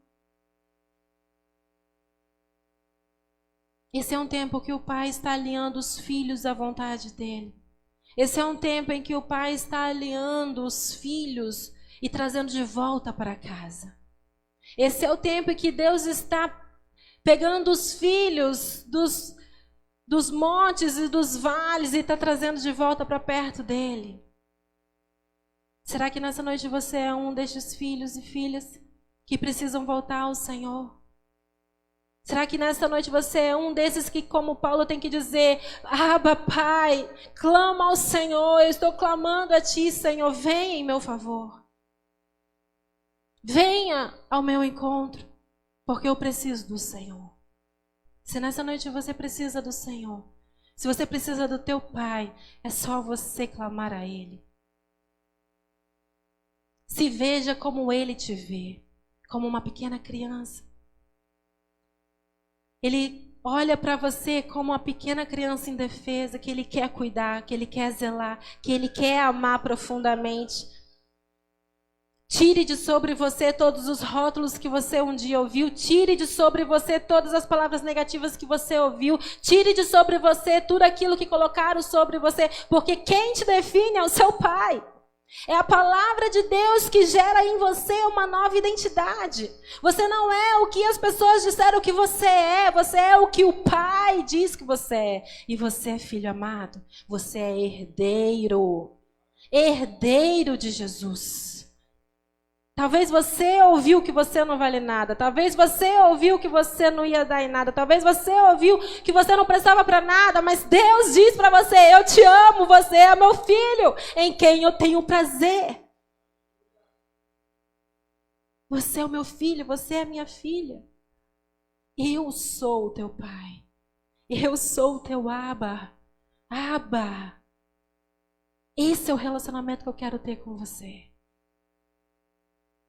Esse é um tempo que o Pai está alinhando os filhos à vontade dEle. Esse é um tempo em que o Pai está alinhando os filhos e trazendo de volta para casa. Esse é o tempo em que Deus está pegando os filhos dos montes e dos vales e está trazendo de volta para perto dEle. Será que nessa noite você é um destes filhos e filhas que precisam voltar ao Senhor? Será que nessa noite você é um desses que, como Paulo, tem que dizer: Abba, Pai, clama ao Senhor, eu estou clamando a Ti, Senhor, venha em meu favor. Venha ao meu encontro, porque eu preciso do Senhor. Se nessa noite você precisa do Senhor, se você precisa do teu Pai, é só você clamar a Ele. Se veja como Ele te vê, como uma pequena criança. Ele olha para você como uma pequena criança indefesa, que Ele quer cuidar, que Ele quer zelar, que Ele quer amar profundamente. Tire de sobre você todos os rótulos que você um dia ouviu. Tire de sobre você todas as palavras negativas que você ouviu. Tire de sobre você tudo aquilo que colocaram sobre você. Porque quem te define é o seu Pai. É a palavra de Deus que gera em você uma nova identidade. Você não é o que as pessoas disseram que você é o que o Pai diz que você é. E você é filho amado, você é herdeiro, herdeiro de Jesus. Talvez você ouviu que você não vale nada, talvez você ouviu que você não ia dar em nada, talvez você ouviu que você não prestava para nada, mas Deus diz para você: eu te amo, você é meu filho, em quem eu tenho prazer. Você é o meu filho, você é a minha filha. Eu sou o teu pai, eu sou o teu Abba. Abba. Esse é o relacionamento que eu quero ter com você.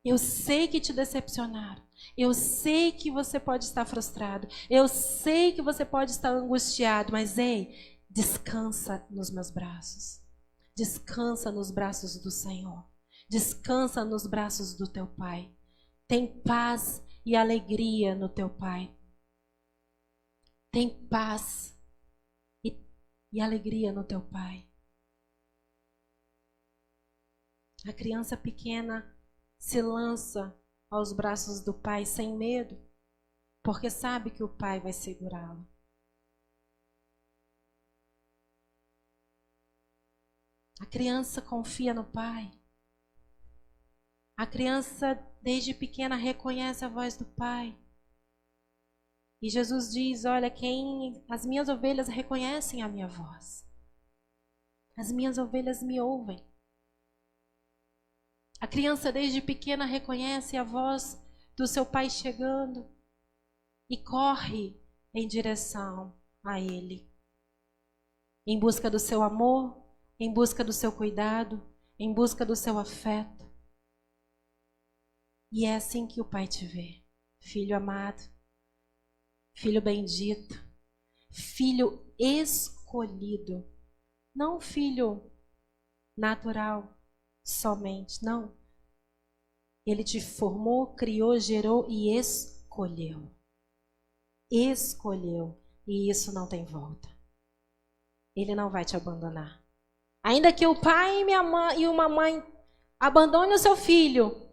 Eu sei que te decepcionaram. Eu sei que você pode estar frustrado. Eu sei que você pode estar angustiado. Mas, ei, descansa nos meus braços. Descansa nos braços do Senhor. Descansa nos braços do teu Pai. Tem paz e alegria no teu Pai. Tem paz e alegria no teu Pai. A criança pequena se lança aos braços do Pai sem medo, porque sabe que o Pai vai segurá-lo. A criança confia no Pai. A criança, desde pequena, reconhece a voz do Pai. E Jesus diz: olha, as minhas ovelhas reconhecem a minha voz. As minhas ovelhas me ouvem. A criança desde pequena reconhece a voz do seu pai chegando e corre em direção a ele. Em busca do seu amor, em busca do seu cuidado, em busca do seu afeto. E é assim que o Pai te vê. Filho amado, filho bendito, filho escolhido. Não filho natural somente, não. Ele te formou, criou, gerou e escolheu. Escolheu. E isso não tem volta. Ele não vai te abandonar. Ainda que o pai e uma mãe abandone o seu filho,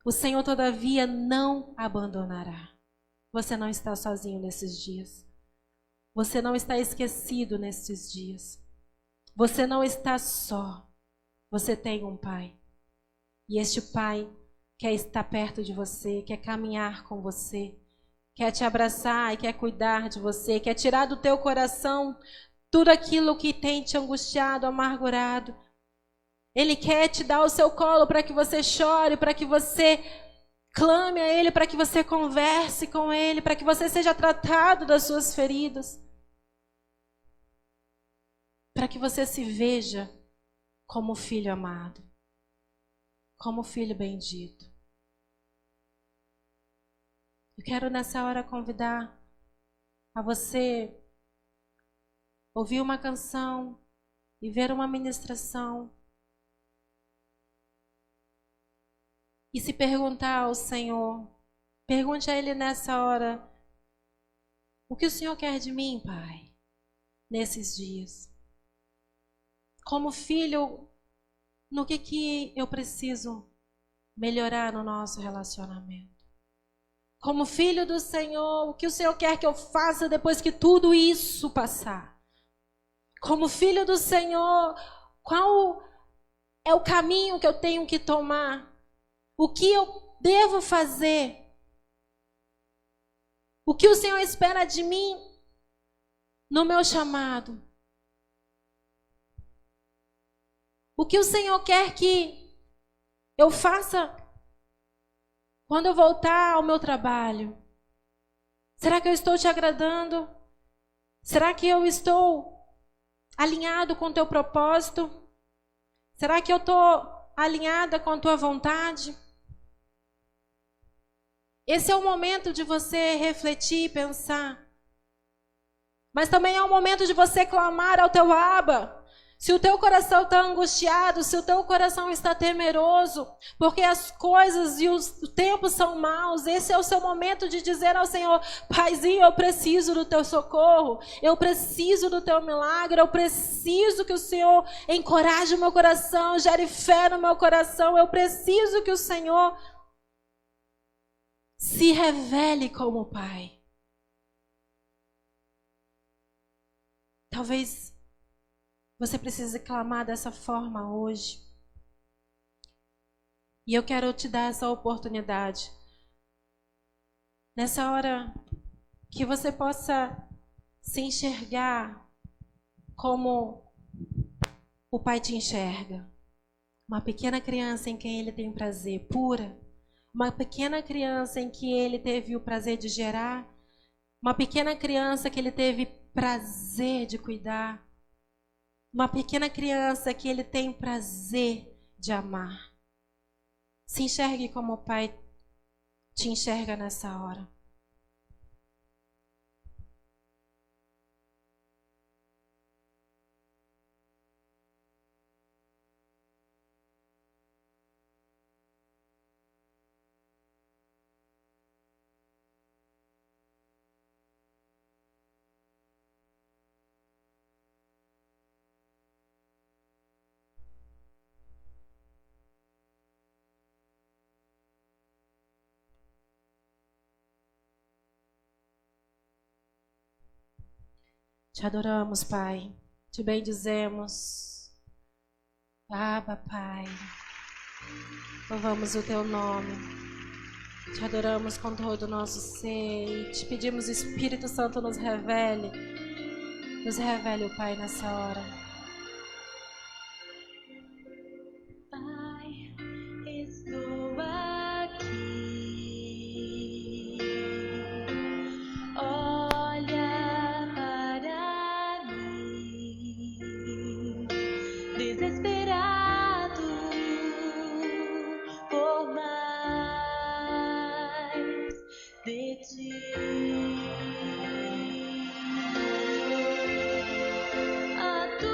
o Senhor, todavia, não abandonará. Você não está sozinho nesses dias. Você não está esquecido nesses dias. Você não está só. Você tem um Pai. E este Pai quer estar perto de você, quer caminhar com você, quer te abraçar e quer cuidar de você, quer tirar do teu coração tudo aquilo que tem te angustiado, amargurado. Ele quer te dar o seu colo para que você chore, para que você clame a Ele, para que você converse com Ele, para que você seja tratado das suas feridas, para que você se veja como filho amado, como filho bendito. Eu quero nessa hora convidar a você ouvir uma canção e ver uma ministração e se perguntar ao Senhor, pergunte a Ele nessa hora: o que o Senhor quer de mim, Pai, nesses dias? Como filho, no que eu preciso melhorar no nosso relacionamento? Como filho do Senhor, o que o Senhor quer que eu faça depois que tudo isso passar? Como filho do Senhor, qual é o caminho que eu tenho que tomar? O que eu devo fazer? O que o Senhor espera de mim no meu chamado? O que o Senhor quer que eu faça quando eu voltar ao meu trabalho? Será que eu estou te agradando? Será que eu estou alinhado com o teu propósito? Será que eu estou alinhada com a tua vontade? Esse é o momento de você refletir e pensar. Mas também é o momento de você clamar ao teu Abba. Se o teu coração está angustiado, se o teu coração está temeroso, porque as coisas e os tempos são maus, esse é o seu momento de dizer ao Senhor: Paizinho, eu preciso do teu socorro, eu preciso do teu milagre, eu preciso que o Senhor encoraje o meu coração, gere fé no meu coração, eu preciso que o Senhor se revele como Pai. Talvez você precise clamar dessa forma hoje. E eu quero te dar essa oportunidade. Nessa hora, que você possa se enxergar como o Pai te enxerga. Uma pequena criança em quem Ele tem prazer, pura. Uma pequena criança em que Ele teve o prazer de gerar. Uma pequena criança que Ele teve prazer de cuidar. Uma pequena criança que Ele tem prazer de amar. Se enxergue como o Pai te enxerga nessa hora. Te adoramos, Pai. Te bendizemos. Abba, Pai. Louvamos o Teu nome. Te adoramos com todo o nosso ser. E te pedimos, Espírito Santo, nos revele. Nos revele, o Pai, nessa hora. Pai, estou aqui. Olha para mim, desesperado por mais de ti. A tua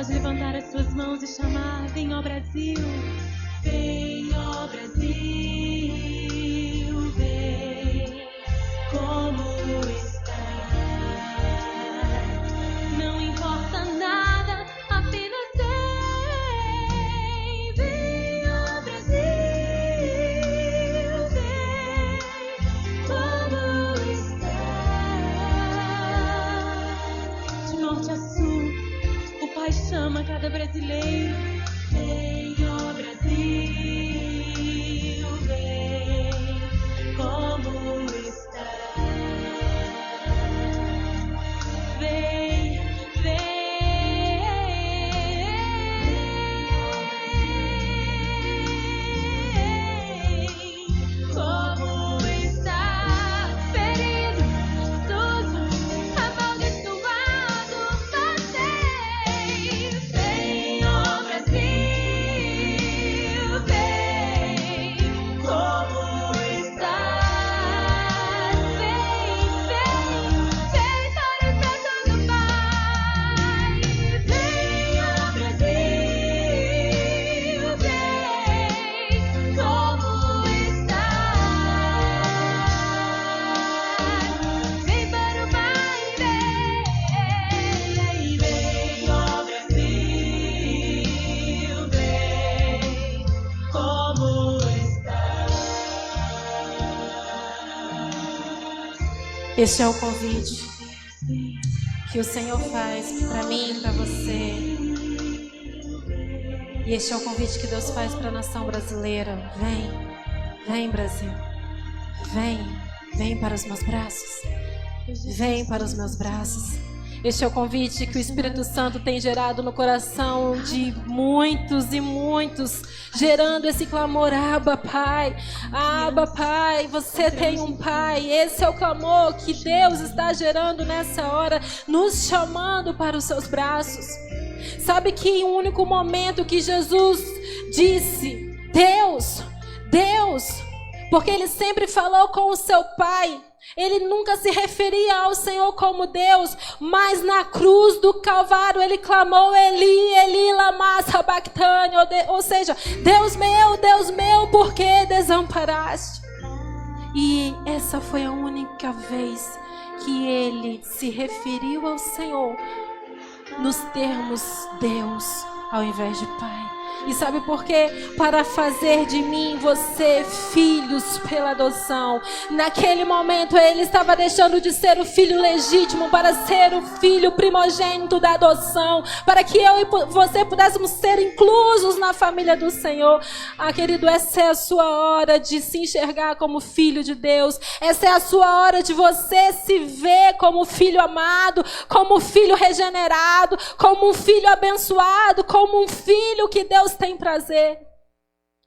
Pode levantar as suas mãos e chamar: vem, ó Brasil. Vem, ó Brasil, vem, como está. Não importa nada, apenas vem. Vem, ó Brasil, vem, como está. De norte a sul, o Pai chama cada brasileiro. Vem, ó Brasil, vem, como está. Vem, vem, como está. Ferido, sujo, amaldiçoado, passei. Vem, ó Brasil, vem, como está. Vem, vem, vem para o Santo do Pai. Vem, ó Brasil, vem, como está. Vem para o Pai, vem, vem, ó Brasil, vem, como está. Este é o convite que o Senhor faz para mim e para você. E este é o convite que Deus faz para a nação brasileira. Vem, vem Brasil. Vem, vem para os meus braços. Vem para os meus braços. Este é o convite que o Espírito Santo tem gerado no coração de muitos e muitos, gerando esse clamor: Abba, Pai. Abba, Pai, você tem um Pai. Esse é o clamor que Deus está gerando nessa hora, nos chamando para os seus braços. Sabe que em um único momento que Jesus disse: Deus, Deus, porque ele sempre falou com o seu Pai. Ele nunca se referia ao Senhor como Deus, mas na cruz do Calvário ele clamou: Eli, Eli, lama sabachthani, ou seja, Deus meu, por que desamparaste? E essa foi a única vez que ele se referiu ao Senhor nos termos Deus ao invés de Pai. E sabe por quê? Para fazer de mim e você filhos pela adoção. Naquele momento ele estava deixando de ser o filho legítimo para ser o filho primogênito da adoção, para que eu e você pudéssemos ser inclusos na família do Senhor. Ah, querido, essa é a sua hora de se enxergar como filho de Deus. Essa é a sua hora de você se ver como filho amado, como filho regenerado, como um filho abençoado, como um filho que Deus tem prazer.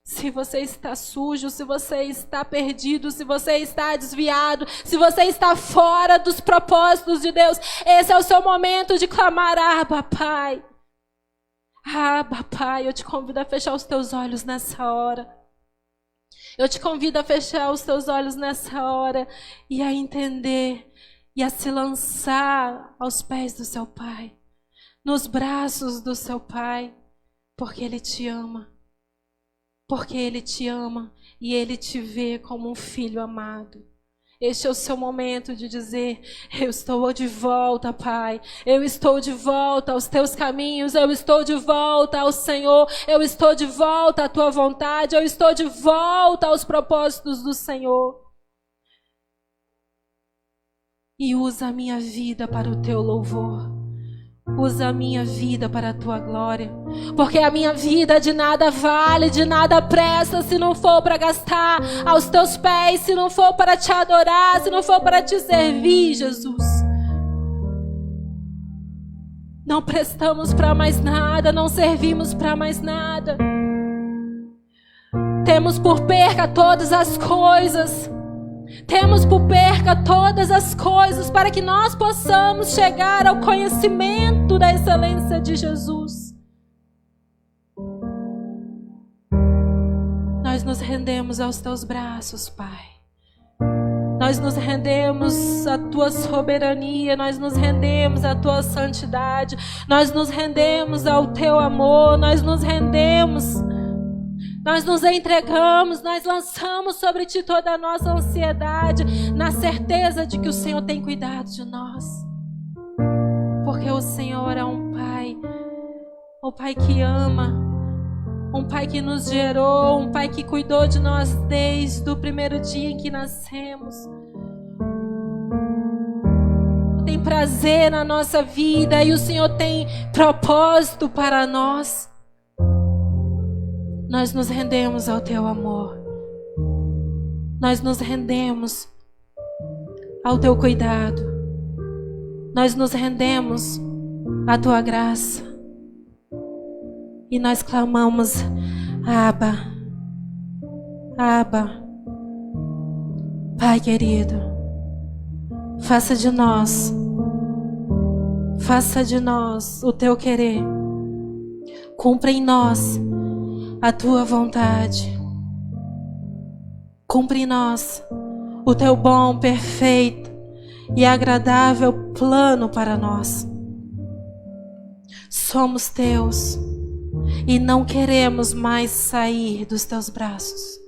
Se você está sujo, se você está perdido, se você está desviado, se você está fora dos propósitos de Deus, esse é o seu momento de clamar: Abba, Pai. Abba, Pai, eu te convido a fechar os teus olhos nessa hora. Eu te convido a fechar os teus olhos nessa hora e a entender e a se lançar aos pés do seu Pai, nos braços do seu Pai. Porque Ele te ama. Porque Ele te ama e Ele te vê como um filho amado. Este é o seu momento de dizer: eu estou de volta, Pai. Eu estou de volta aos teus caminhos. Eu estou de volta ao Senhor. Eu estou de volta à tua vontade. Eu estou de volta aos propósitos do Senhor. E usa a minha vida para o teu louvor. Usa a minha vida para a tua glória. Porque a minha vida de nada vale, de nada presta, se não for para gastar aos teus pés, se não for para te adorar, se não for para te servir, Jesus. Não prestamos para mais nada, não servimos para mais nada. Temos por perca todas as coisas. Temos por perca todas as coisas para que nós possamos chegar ao conhecimento da excelência de Jesus. Nós nos rendemos aos teus braços, Pai. Nós nos rendemos à tua soberania, nós nos rendemos à tua santidade, nós nos rendemos ao teu amor, nós nos rendemos, nós nos entregamos, nós lançamos sobre ti toda a nossa ansiedade, na certeza de que o Senhor tem cuidado de nós. Porque o Senhor é um Pai que ama, um Pai que nos gerou, um Pai que cuidou de nós desde o primeiro dia em que nascemos. Tem prazer na nossa vida e o Senhor tem propósito para nós. Nós nos rendemos ao teu amor. Nós nos rendemos ao teu cuidado. Nós nos rendemos à tua graça. E nós clamamos: Abba, Abba, Pai querido, faça de nós o teu querer. Cumpra em nós a tua vontade. Cumpre em nós o teu bom, perfeito e agradável plano para nós. Somos teus e não queremos mais sair dos teus braços.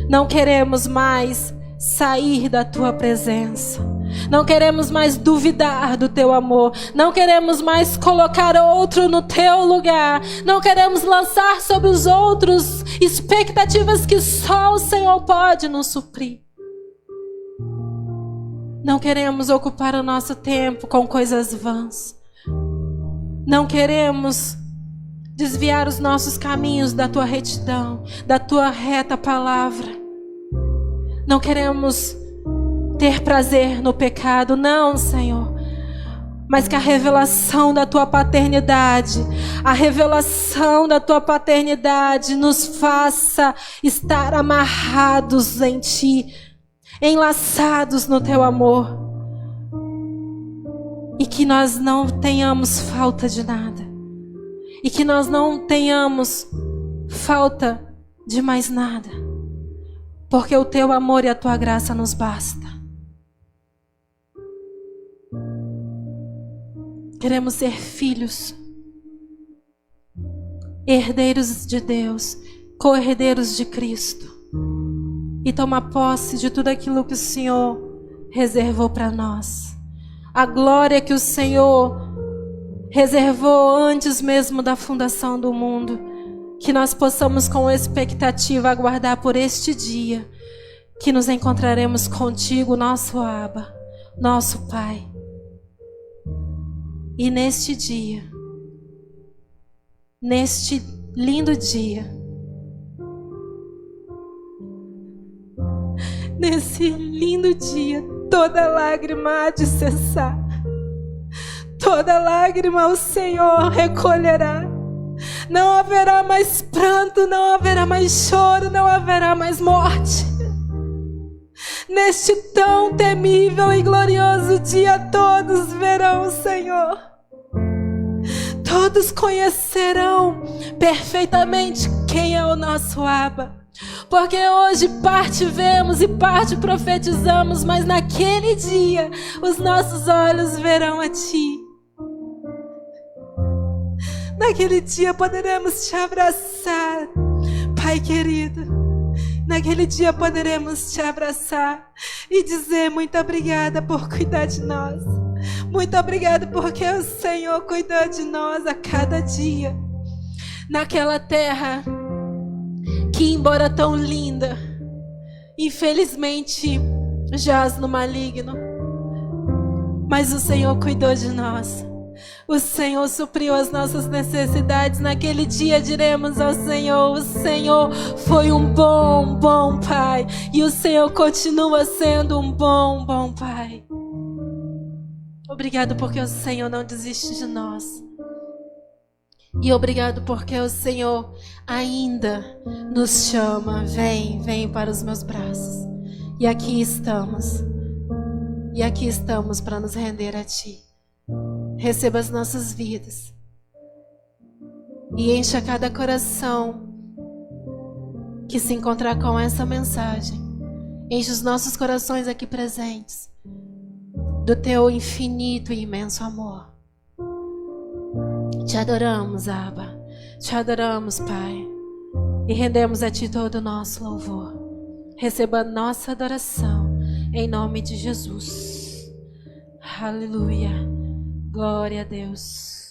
Não queremos mais sair da tua presença. Não queremos mais duvidar do teu amor. Não queremos mais colocar outro no teu lugar. Não queremos lançar sobre os outros expectativas que só o Senhor pode nos suprir. Não queremos ocupar o nosso tempo com coisas vãs. Não queremos desviar os nossos caminhos da tua retidão, da tua reta palavra. Não queremos ter prazer no pecado, não, Senhor. Mas que a revelação da tua paternidade, a revelação da tua paternidade nos faça estar amarrados em ti, enlaçados no teu amor. E que nós não tenhamos falta de nada. E que nós não tenhamos falta de mais nada. Porque o teu amor e a tua graça nos basta. Queremos ser filhos, herdeiros de Deus, co-herdeiros de Cristo. E tomar posse de tudo aquilo que o Senhor reservou para nós. A glória que o Senhor reservou antes mesmo da fundação do mundo, que nós possamos com expectativa aguardar por este dia, que nos encontraremos contigo, nosso Abba, nosso Pai. E neste dia, neste lindo dia, nesse lindo dia, toda lágrima há de cessar. Toda lágrima o Senhor recolherá. Não haverá mais pranto, não haverá mais choro, não haverá mais morte. Neste tão temível e glorioso dia, todos verão o Senhor. Todos conhecerão perfeitamente quem é o nosso Abba. Porque hoje parte vemos e parte profetizamos, mas naquele dia os nossos olhos verão a Ti. Naquele dia poderemos te abraçar, Pai querido. Naquele dia poderemos te abraçar e dizer muito obrigada por cuidar de nós. Muito obrigada porque o Senhor cuidou de nós a cada dia. Naquela terra que, embora tão linda, infelizmente jaz no maligno. Mas o Senhor cuidou de nós. O Senhor supriu as nossas necessidades. Naquele dia diremos ao Senhor: o Senhor foi um bom Pai. E o Senhor continua sendo um bom Pai. Obrigado porque o Senhor não desiste de nós. E obrigado porque o Senhor ainda nos chama. Vem para os meus braços. E aqui estamos. E aqui estamos para nos render a Ti. Receba as nossas vidas e encha cada coração que se encontrar com essa mensagem Enche os nossos corações aqui presentes do teu infinito e imenso amor. Te adoramos, Abba. Te adoramos, Pai. E rendemos a Ti todo o nosso louvor. Receba a nossa adoração em nome de Jesus. Aleluia. Glória a Deus.